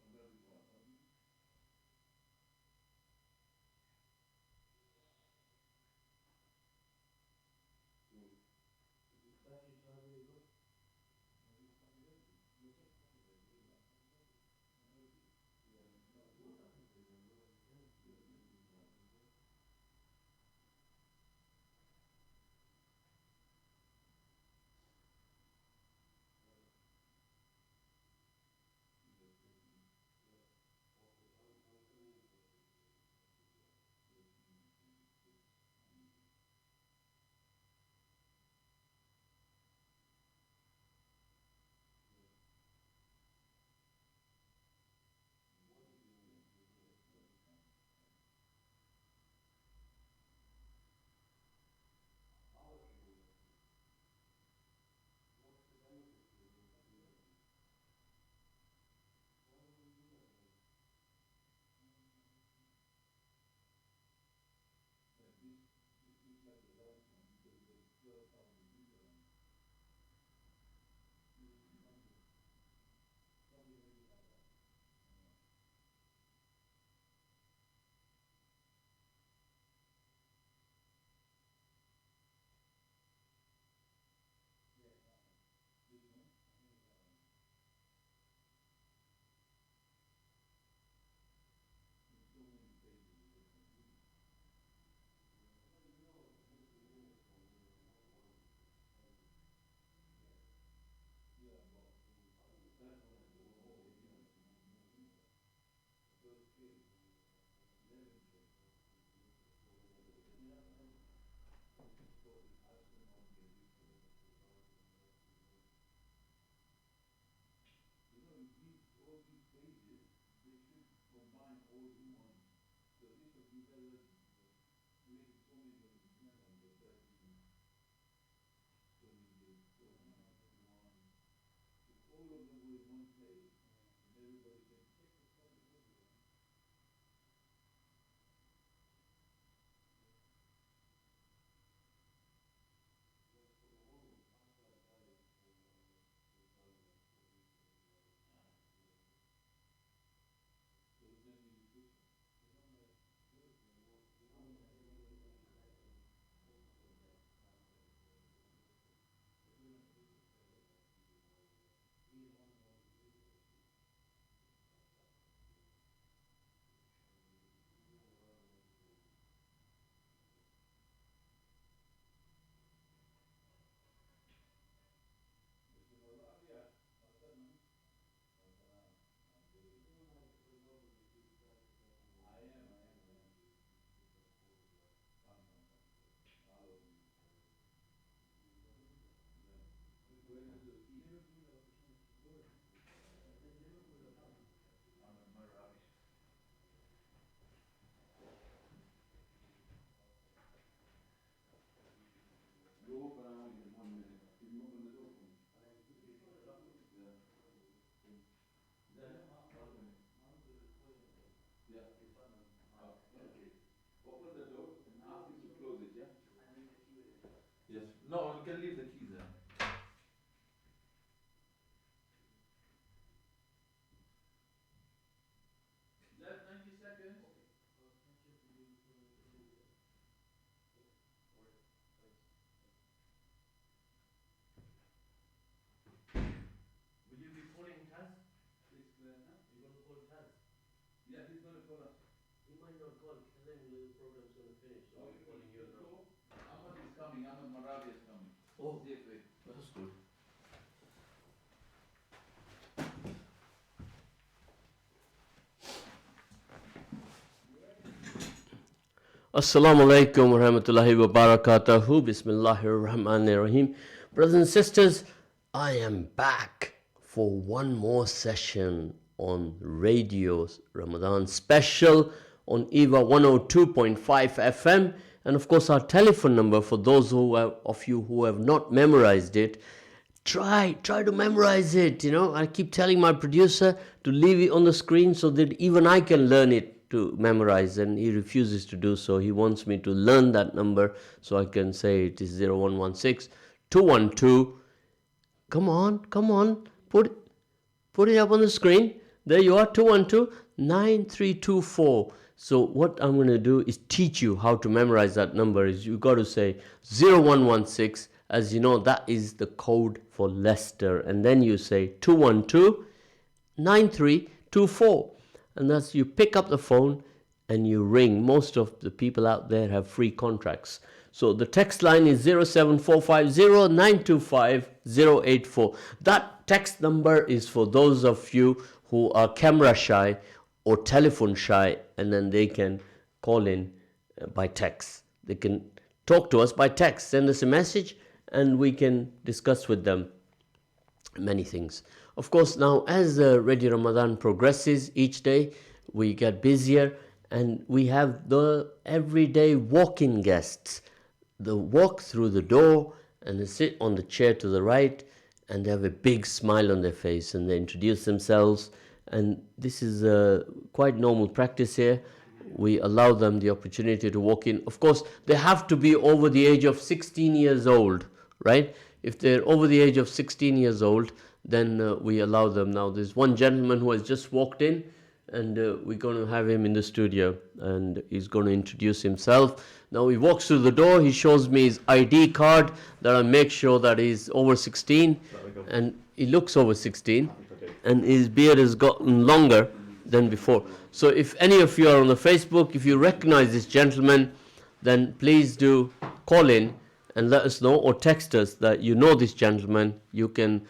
Assalamu alaikum wa rahmatullahi wa barakatuhu. Bismillahir Rahmanir Rahim. Brothers and sisters, I am back for one more session on radio's Ramadan Special on EAVA 102.5 FM. And of course, our telephone number for those of you who have not memorized it, try to memorize it. I keep telling my producer to leave it on the screen so that even I can learn it to memorize, and he refuses to do so. He wants me to learn that number so I can say it is 0116 212. Come on, put it up on the screen. There you are, 212-9324. So what I'm going to do is teach you how to memorize that number. Is you got to say 0116. As you know, that is the code for Leicester, and then you say 212-9324. And that's, you pick up the phone and you ring. Most of the people out there have free contracts. So the text line is 07450-925-084. That text number is for those of you who are camera shy or telephone shy, and then they can call in by text. They can talk to us by text, send us a message, and we can discuss with them many things. Of course, now as Radio Ramadan progresses each day, we get busier, and we have the everyday walk-in guests. They walk through the door and they sit on the chair to the right, and they have a big smile on their face, and they introduce themselves. And this is quite normal practice here. We allow them the opportunity to walk in. Of course, they have to be over the age of 16 years old, right? If they're over the age of 16 years old, then we allow them. Now, there's one gentleman who has just walked in, and we're going to have him in the studio, and he's going to introduce himself. Now, he walks through the door, he shows me his ID card, that I make sure that he's over 16, and he looks over 16, and his beard has gotten longer than before. So if any of you are on the Facebook, if you recognize this gentleman, then please do call in and let us know, or text us that you know this gentleman. You can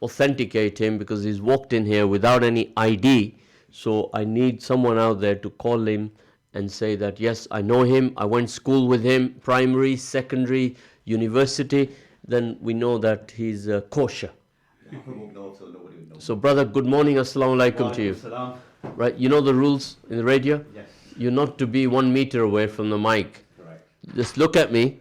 authenticate him because he's walked in here without any ID. So I need someone out there to call him and say that, yes, I know him, I went to school with him, primary, secondary, university. Then we know that he's kosher. So brother, good morning, assalamu alaikum to you. Right, you know the rules in the radio? Yes. you're not to be 1 meter away from the mic. Correct. Just look at me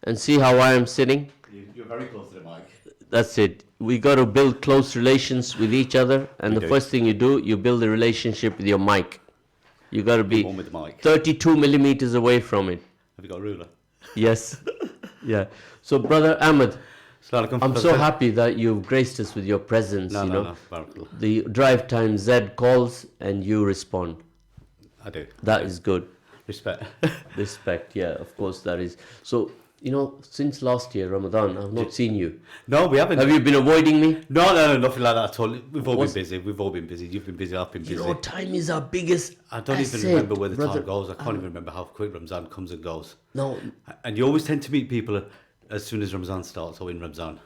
and see how I am sitting. You're very close to the mic. That's it. We got to build close relations with each other, and the first thing you do, you build a relationship with your mic. You got to be One with the mic. 32 millimeters away from it. Have you got a ruler? Yes. Yeah. So, Brother Ahmed, Assalamualaikum. I'm so happy that you've graced us with your presence. No. Barakallah. The drive time ZED calls and you respond. I do. That is good. Respect. Respect, yeah, of course that is. So, since last year, Ramadan, I've not seen you. No, we haven't. Have you been avoiding me? No, nothing like that at all. We've all been busy. You've been busy. I've been busy. Time is our biggest I don't even asset, remember where the brother. time goes. I can't even remember how quick Ramzan comes and goes. No, And you always tend to meet people as soon as Ramzan starts or in Ramzan.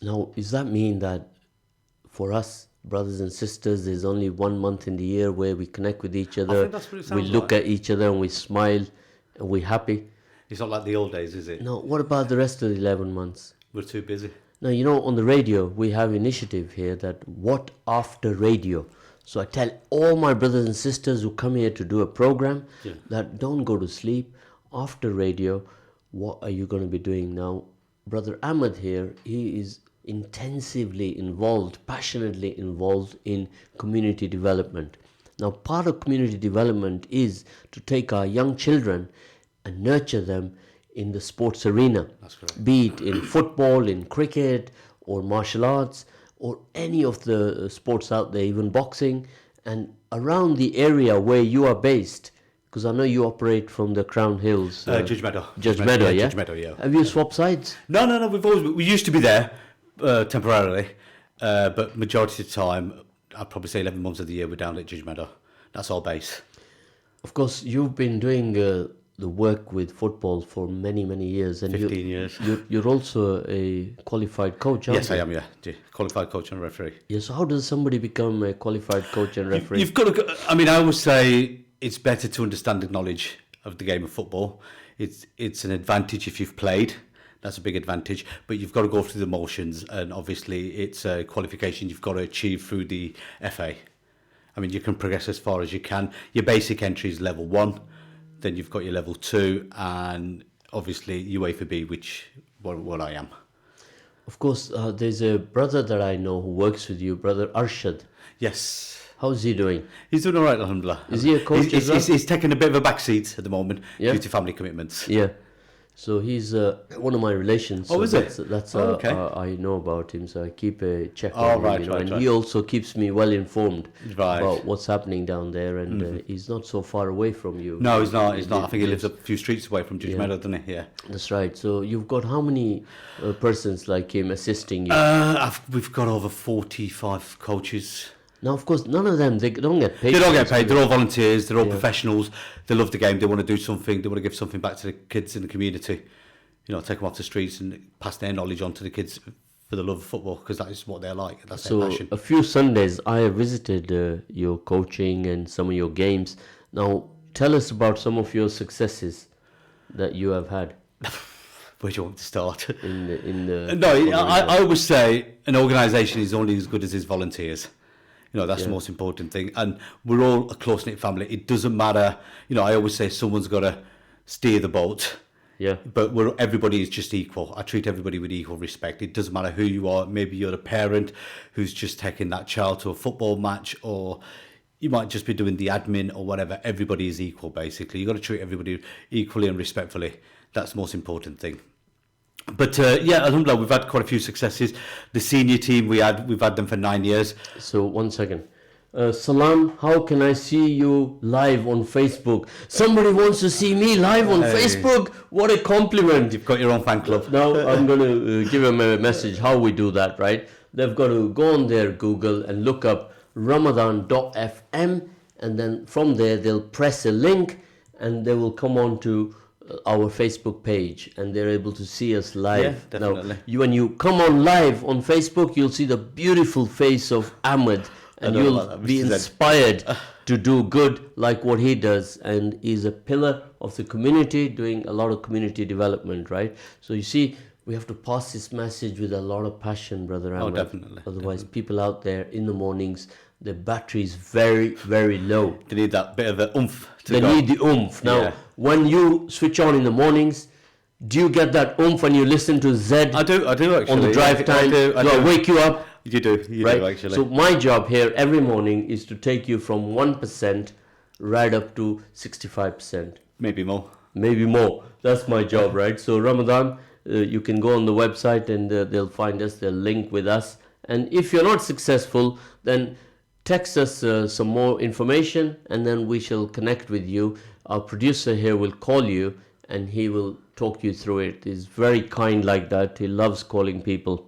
now, does that mean that for us, brothers and sisters, there's only 1 month in the year where we connect with each other, think that's what it we sounds look like. at each other and we smile and we're happy? It's not like the old days, is it? Now, what about the rest of the 11 months? We're too busy. Now, on the radio, we have initiative here that what after radio. So I tell all my brothers and sisters who come here to do a program that don't go to sleep. After radio, what are you going to be doing now? Brother Ahmed here, he is intensively involved, passionately involved in community development. Now, part of community development is to take our young children and nurture them in the sports arena. That's correct. Be it in football, in cricket, or martial arts, or any of the sports out there, even boxing, and around the area where you are based. Because I know you operate from the Crown Hills. Judge Meadow. Judge Meadow, yeah? Judge Meadow, yeah. Have you swapped sides? No. We used to be there temporarily, but majority of the time, I'd probably say 11 months of the year, we're down at Judge Meadow. That's our base. Of course, you've been doing the work with football for many, many years. And 15 years. You're also a qualified coach, aren't Yes, you? I am, yeah. Qualified coach and referee. Yes, so how does somebody become a qualified coach and referee? You've got to, I always say it's better to understand the knowledge of the game of football. It's an advantage if you've played. That's a big advantage. But you've got to go through the motions, and obviously it's a qualification you've got to achieve through the FA. You can progress as far as you can. Your basic entry is level 1. Then you've got your level 2, and obviously EAVA B, which what I am. Of course, there's a brother that I know who works with you, Brother Arshad. Yes. How's he doing? He's doing all right, alhamdulillah. Is he a coach as well? He's taking a bit of a back seat at the moment Yeah? due to family commitments. Yeah. So he's one of my relations. Oh, so is it? That's Oh, okay. I know about him, so I keep a check Oh, on him. right, and right. he also keeps me well informed Right. about what's happening down there, and he's not so far away from you. No, he's not. I think he lives a few streets away from Judge Meadow, doesn't he? Yeah. That's right. So you've got how many persons like him assisting you? We've got over 45 coaches. Now, of course, none of them, they don't get paid. They don't for get this. paid. They're all volunteers. They're all professionals. They love the game. They want to do something. They want to give something back to the kids in the community. Take them off the streets and pass their knowledge on to the kids for the love of football, because that is what they're like. That's their So passion. a few Sundays I visited your coaching and some of your games. Now, tell us about some of your successes that you have had Where do you want me to start? in the No, I always say an organisation is only as good as its volunteers. That's the most important thing. And we're all a close-knit family. It doesn't matter. I always say someone's got to steer the boat. Yeah. But everybody is just equal. I treat everybody with equal respect. It doesn't matter who you are. Maybe you're a parent who's just taking that child to a football match, or you might just be doing the admin or whatever. Everybody is equal, basically. You've got to treat everybody equally and respectfully. That's the most important thing. But alhamdulillah, we've had quite a few successes. The senior team, we've had them for 9 years. So 1 second. Salam, how can I see you live on Facebook? Somebody wants to see me live on Facebook? What a compliment. You've got your own fan club. Now I'm going to give them a message how we do that, right? They've got to go on their Google and look up Ramadan.fm, and then from there they'll press a link and they will come on to our Facebook page, and they're able to see us live. Yeah, definitely. Now, when you come on live on Facebook, you'll see the beautiful face of Ahmed, and know you'll about that, be Mr. Z. inspired to do good like what he does, and he's a pillar of the community, doing a lot of community development, right? So you see, we have to pass this message with a lot of passion, Brother Ahmed. definitely, Otherwise, people out there in the mornings, the battery is very, very low. They need that bit of a oomph to They go. need the oomph. Now, Yeah. when you switch on in the mornings, do you get that oomph when you listen to ZED I do actually. on the drive time? I Do I do. wake you up? You do Right? actually. So my job here every morning is to take you from 1% right up to 65%. Maybe more. Maybe more. That's my job, right? So Ramadan, you can go on the website and they'll find us, they'll link with us. And if you're not successful, then text us some more information and then we shall connect with you. Our producer here will call you and he will talk you through it. He's very kind like that. He loves calling people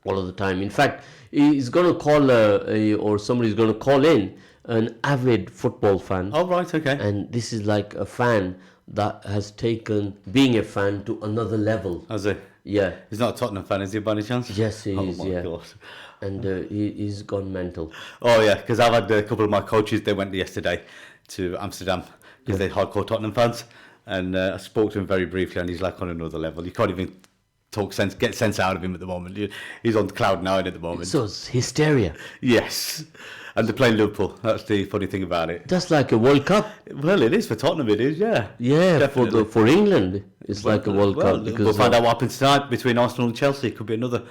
all of the time. In fact, he's going to call or somebody's going to call in an avid football fan. Oh, right, okay. And this is like a fan that has taken being a fan to another level. Has he? Yeah. He's not a Tottenham fan, is he, by any chance? Yes, he is. Oh, my Yeah. God. And he's gone mental. Oh, yeah, because I've had a couple of my coaches, they went yesterday to Amsterdam because they're hardcore Tottenham fans. And I spoke to him very briefly and he's like on another level. You can't even get sense out of him at the moment. He's on cloud nine at the moment. So it's hysteria. Yes. And they're playing Liverpool. That's the funny thing about it. Just like a World Cup. Well, it is for Tottenham, it is, yeah. Yeah, Definitely. for England, it's like a World Well, Cup. we'll Because find out what happens tonight between Arsenal and Chelsea. It could be another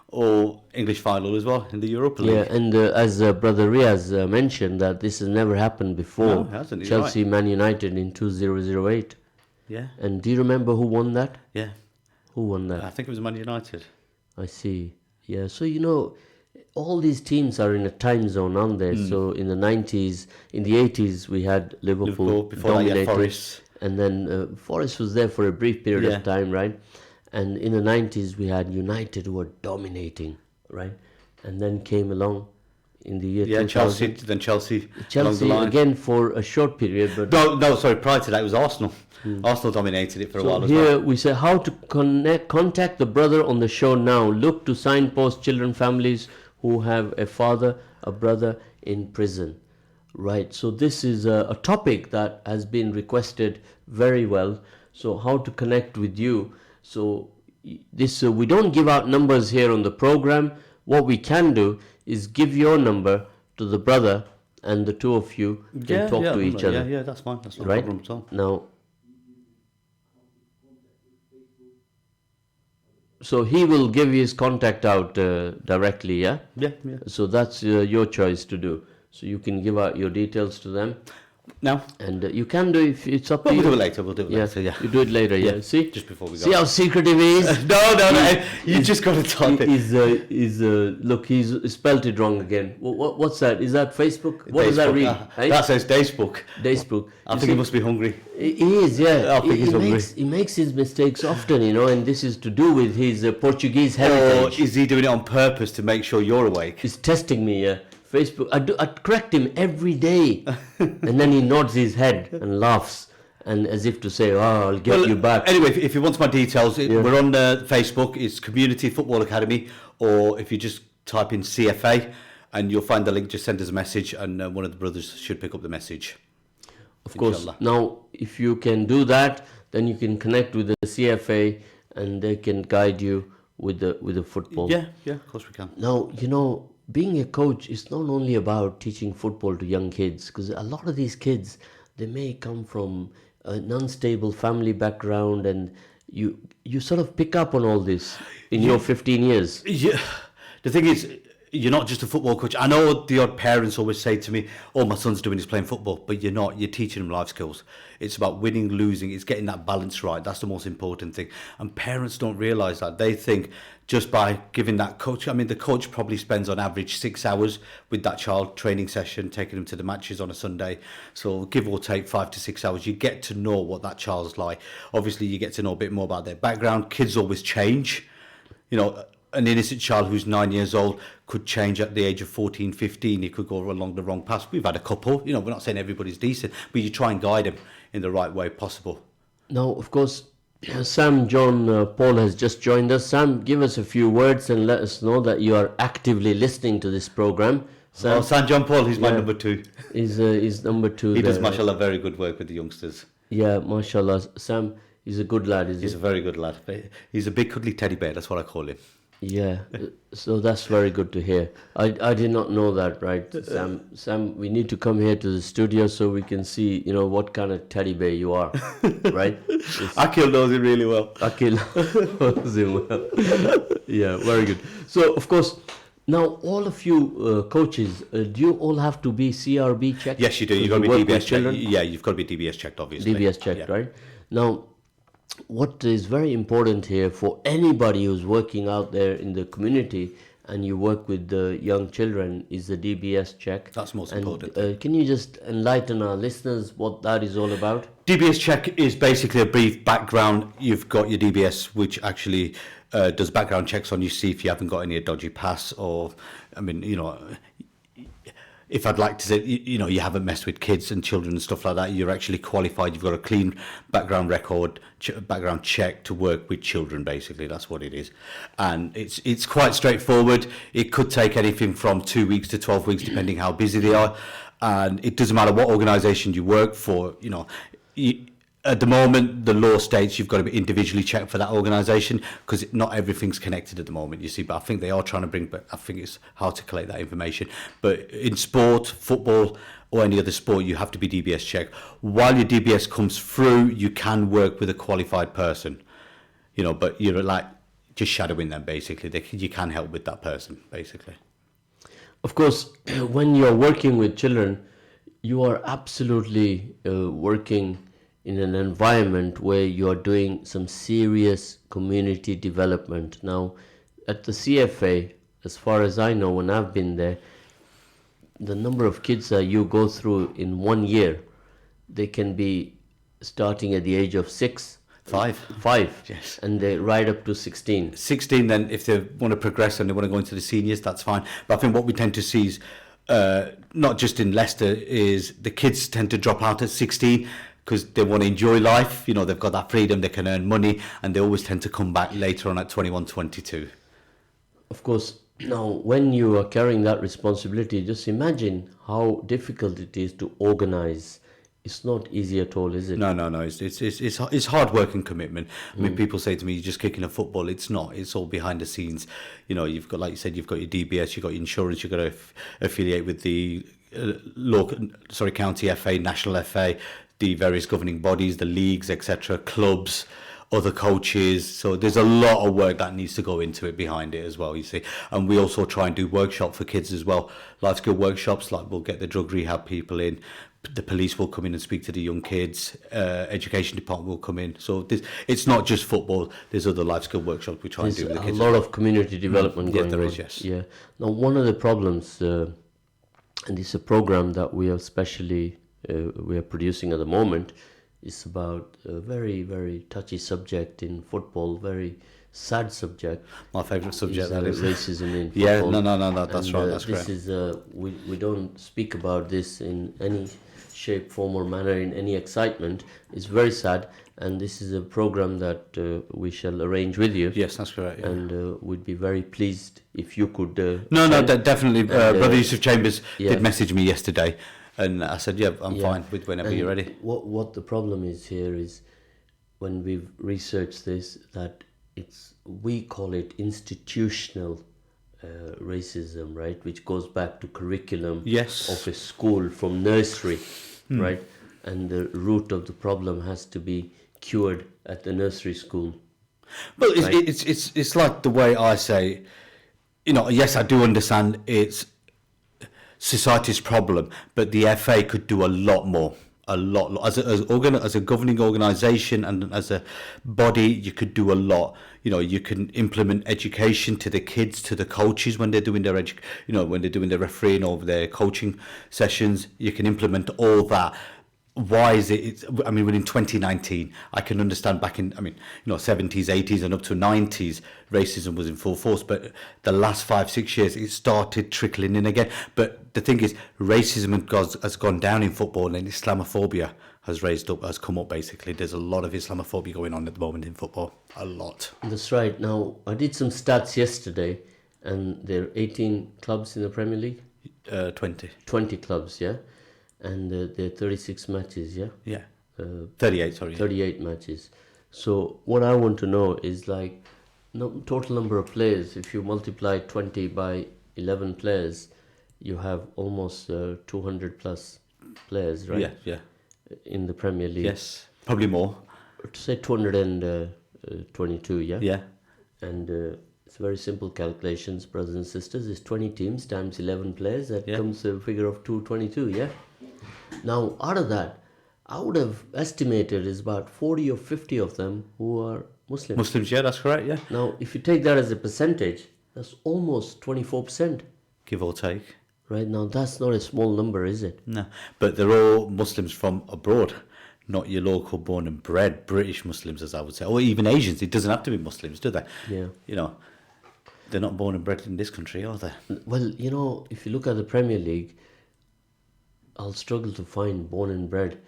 all English final as well in the Europa League. yeah, and as Brother Riaz mentioned, that this has never happened before. No, it hasn't, he's Chelsea Man United in 2008. Yeah. And do you remember who won that? Yeah. Who won that? I think it was Man United. I see. Yeah, so all these teams are in a time zone, aren't they? So in the 90s, in the 80s, we had Liverpool Before that, dominated. Forest. And then Forest was there for a brief period Yeah. of time, right? And in the 90s, we had United who were dominating, right? And then came along in the year Yeah, 2000. Chelsea along the Chelsea line. again for a short period, but No, sorry, prior to that it was Arsenal. Arsenal dominated it for a so while as here well. we say how to contact the brother on the show now. Look to signpost children families who have a father, a brother in prison. Right. So this is a topic that has been requested very well. So how to connect with you. So this we don't give out numbers here on the program. What we can do is give your number to the brother and the two of you can talk to each other. Yeah, that's fine. That's not a Right. problem at all. Now, so he will give his contact out directly, yeah? Yeah, yeah. So that's your choice to do. So you can give out your details to them. Now, And you can do if it's up to we'll you. do it later. We'll do it Yeah, later. Yeah. you do it later, yeah. See? Just before we go. See how secretive he is? No. You just got to type it. Look, he's spelled it wrong again. What's that? Is that Facebook? What does that Day's read? book. Eh? That says Dayspok. Facebook. I You think see? he must be hungry. He is, yeah. I think he's hungry. He makes his mistakes often, and this is to do with his Portuguese Or heritage. is he doing it on purpose to make sure you're awake? He's testing me, yeah. Facebook. I correct him every day, and then he nods his head and laughs, and as if to say, "Oh, I'll get you back." Anyway, if you want my details, we're on Facebook. It's Community Football Academy, or if you just type in CFA, and you'll find the link. Just send us a message, and one of the brothers should pick up the message. Of course. Inshallah. Now, if you can do that, then you can connect with the CFA, and they can guide you with the football. Yeah, of course we can. Now, being a coach is not only about teaching football to young kids, because a lot of these kids, they may come from an unstable family background, and you sort of pick up on all this in your 15 years. Yeah, the thing is, you're not just a football coach. I know the odd parents always say to me, "Oh, my son's doing is playing football," but you're not. You're teaching them life skills. It's about winning, losing. It's getting that balance right. That's the most important thing. And parents don't realise that. They think just by giving that coach, the coach probably spends on average 6 hours with that child, training session, taking them to the matches on a Sunday. So give or take 5 to 6 hours, you get to know what that child's like. Obviously, you get to know a bit more about their background. Kids always change. An innocent child who's 9 years old could change at the age of 14, 15. He could go along the wrong path. We've had a couple. We're not saying everybody's decent, but you try and guide them in the right way possible. Now, of course, Sam John Paul has just joined us. Sam, give us a few words and let us know that you are actively listening to this program. Sam San John Paul, he's my number two. is number two. He does, there. mashallah, very good work with the youngsters. Yeah, mashallah. Sam is a good lad, He's a very good lad. He's a big cuddly teddy bear, that's what I call him. Yeah, so that's very good to hear. I did not know that, right, Sam, we need to come here to the studio so we can see, what kind of teddy bear you are, right? It's Akil knows it really well. Akil knows him well. Yeah, very good. So, of course, now all of you coaches, do you all have to be CRB checked? Yes, you do. You've Because got to you be work with DBS checked. children? Yeah, you've got to be DBS checked, obviously. DBS checked, Yeah. right? Now, what is very important here for anybody who's working out there in the community and you work with the young children is the DBS check. That's most And, important. can you just enlighten our listeners what that is all about? DBS check is basically a brief background. You've got your DBS, which actually does background checks on you, see if you haven't got any dodgy past, or, I mean, if I'd like to say, you haven't messed with kids and children and stuff like that, you're actually qualified. You've got a clean background record, background check to work with children. Basically, that's what it is, and it's quite straightforward. It could take anything from 2 weeks to 12 weeks, depending how busy they are, and it doesn't matter what organisation you work for. At the moment, the law states you've got to be individually checked for that organisation because not everything's connected at the moment, you see. But I think they are trying to bring, but I think it's hard to collect that information. But in sport, football, or any other sport, you have to be DBS checked. While your DBS comes through, you can work with a qualified person, but you're like just shadowing them basically. You can help with that person basically. Of course, when you're working with children, you are absolutely working in an environment where you are doing some serious community development. Now, at the CFA, as far as I know, when I've been there, the number of kids that you go through in 1 year, they can be starting at the age of 6. Five, Yes. and they right up to 16. 16, then if they want to progress and they want to go into the seniors, that's fine. But I think what we tend to see is, not just in Leicester, is the kids tend to drop out at 16 because they want to enjoy life. They've got that freedom, they can earn money, and they always tend to come back later on at 21, 22. Of course, now when you are carrying that responsibility, just imagine how difficult it is to organize. It's not easy at all, is it? No. It's hard work and commitment. I mean, people say to me, "You're just kicking a football." It's not. It's all behind the scenes. You've got, like you said, you've got your DBS, you've got your insurance, you've got to affiliate with the county FA, national FA, the various governing bodies, the leagues, etc., clubs, other coaches. So there's a lot of work that needs to go into it behind it as well, you see. And we also try and do workshops for kids as well, life skill workshops. Like, we'll get the drug rehab people in, the police will come in and speak to the young kids, education department will come in. So it's not just football, there's other life skill workshops we try and do with the kids. A lot of community development going on. Yeah, there is, yes. Yeah. Now, one of the problems, and it's a program that we are we are producing at the moment, is about a very, very touchy subject in football, very sad subject. My favourite subject, that is. Racism in football. Yeah, no, that's And, right, that's this correct. is, we don't speak about this in any shape, form or manner, in any excitement. It's very sad, and this is a program that we shall arrange with you. Yes, that's correct. Yeah. And we'd be very pleased if you could. Definitely. Brother Yusuf Chambers yeah. did message me yesterday, and I said, "Yeah, I'm Yeah. fine with whenever And you're ready." What the problem is here is, when we've researched this, that we call it institutional racism, right? Which goes back to curriculum Yes. of a school from nursery, right? And the root of the problem has to be cured at the nursery school. Well, Right. it's like the way I say, yes, I do understand it's society's problem, but the FA could do a lot more. A lot. As a governing organisation and as a body, you could do a lot. You can implement education to the kids, to the coaches when they're doing their when they're doing their refereeing or their coaching sessions. You can implement all that. Why is it? We're in 2019. I can understand back in, 70s, 80s, and up to 90s, racism was in full force. But the last 5-6 years, it started trickling in again. But the thing is, racism has gone down in football, and Islamophobia has come up. Basically, there's a lot of Islamophobia going on at the moment in football. A lot. That's right. Now, I did some stats yesterday, and there are 18 clubs in the Premier League. 20. 20 clubs, yeah? And there are 36 matches, yeah? Yeah. 38, sorry. 38 matches. So what I want to know is, like, No, total number of players. If you multiply 20 by 11 players, you have almost 200 plus players, right? Yeah, yeah. In the Premier League. Yes, probably more. Say 222, yeah? Yeah. And it's very simple calculations, brothers and sisters. It's 20 teams times 11 players. That Yeah. comes a figure of 222, yeah? Now, out of that, I would have estimated is about 40 or 50 of them who are Muslims. Muslims, yeah, that's correct, yeah. Now, if you take that as a percentage, that's almost 24%. Give or take. Right now, that's not a small number, is it? No, but they're all Muslims from abroad, not your local born and bred British Muslims, as I would say, or even Asians. It doesn't have to be Muslims, do they? Yeah. You know, they're not born and bred in this country, are they? Well, you know, if you look at the Premier League, I'll struggle to find born and bred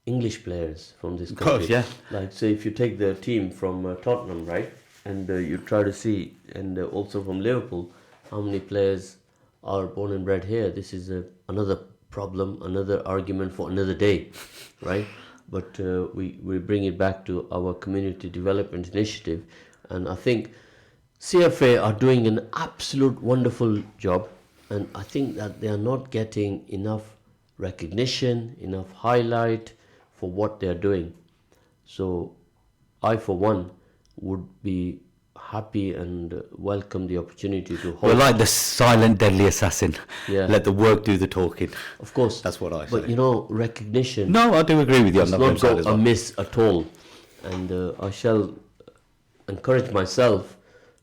English players from this country. course, yeah. Like, say, if you take the team from Tottenham, right, and you try to see, and also from Liverpool, how many players are born and bred here. This is another problem, another argument for another day, right? But we bring it back to our community development initiative, and I think CFA are doing an absolute wonderful job, and I think that they are not getting enough recognition, enough highlight for what they are doing. So I, for one, would be happy and welcome the opportunity to host. We're like the silent deadly assassin. Yeah. Let the work do the talking. Of course. That's what I say. But you know, recognition No, I do agree with you on does that not side go as well. amiss at all. And I shall encourage myself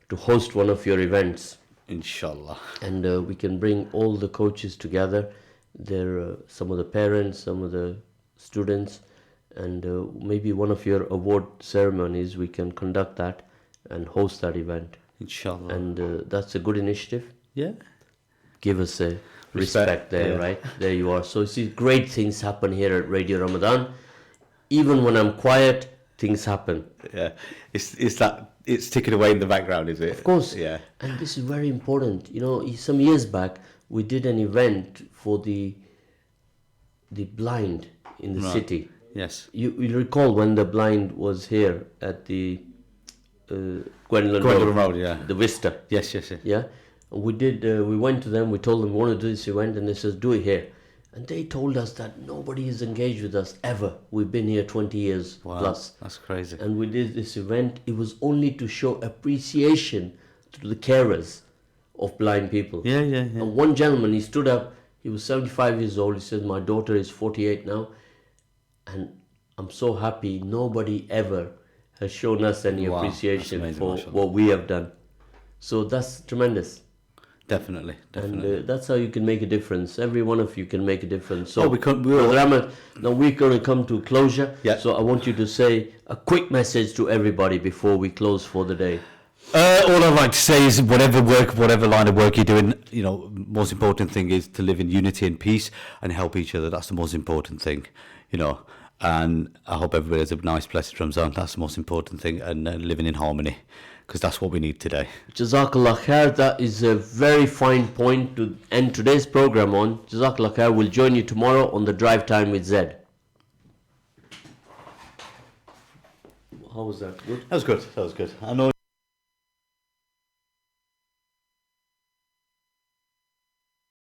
to host one of your events. Inshallah. And we can bring all the coaches together. There, some of the parents, some of the students, and maybe one of your award ceremonies. We can conduct that and host that event. Inshallah. And that's a good initiative. Yeah. Give us a respect there, yeah. right? There you are. So you see, great things happen here at Radio Ramadan. Even when I'm quiet, things happen. Yeah. It's ticking away in the background, is it? Of course. Yeah. And this is very important. You know, some years back, we did an event for the blind in the city. Yes. You recall when the blind was here at the Gwendolyn Road, yeah. the Vista. Yes. Yeah, we did. We went to them. We told them we want to do this event, and they said, "Do it here." And they told us that nobody is engaged with us ever. We've been here 20 years Wow, plus, that's crazy. and we did this event. It was only to show appreciation to the carers of blind people. Yeah. And one gentleman, he stood up. He was 75 years old. He said, "My daughter is 48 now, and I'm so happy. Nobody ever has shown us any Wow, appreciation that's amazing, for mashallah. what we have done." So that's tremendous. Definitely. And that's how you can make a difference. Every one of you can make a difference. So, we all- Ahmed, now we're going to come to closure. Yeah. So I want you to say a quick message to everybody before we close for the day. All I'd like to say is whatever line of work you're doing, you know, most important thing is to live in unity and peace and help each other. That's the most important thing, you know. And I hope everybody has a nice, blessed Ramadan. That's the most important thing, and living in harmony, because that's what we need today. Jazakallah khair. That is a very fine point to end today's program on. Jazakallah khair. We'll join you tomorrow on the Drive Time with ZED. How was that? Good? That was good. I know.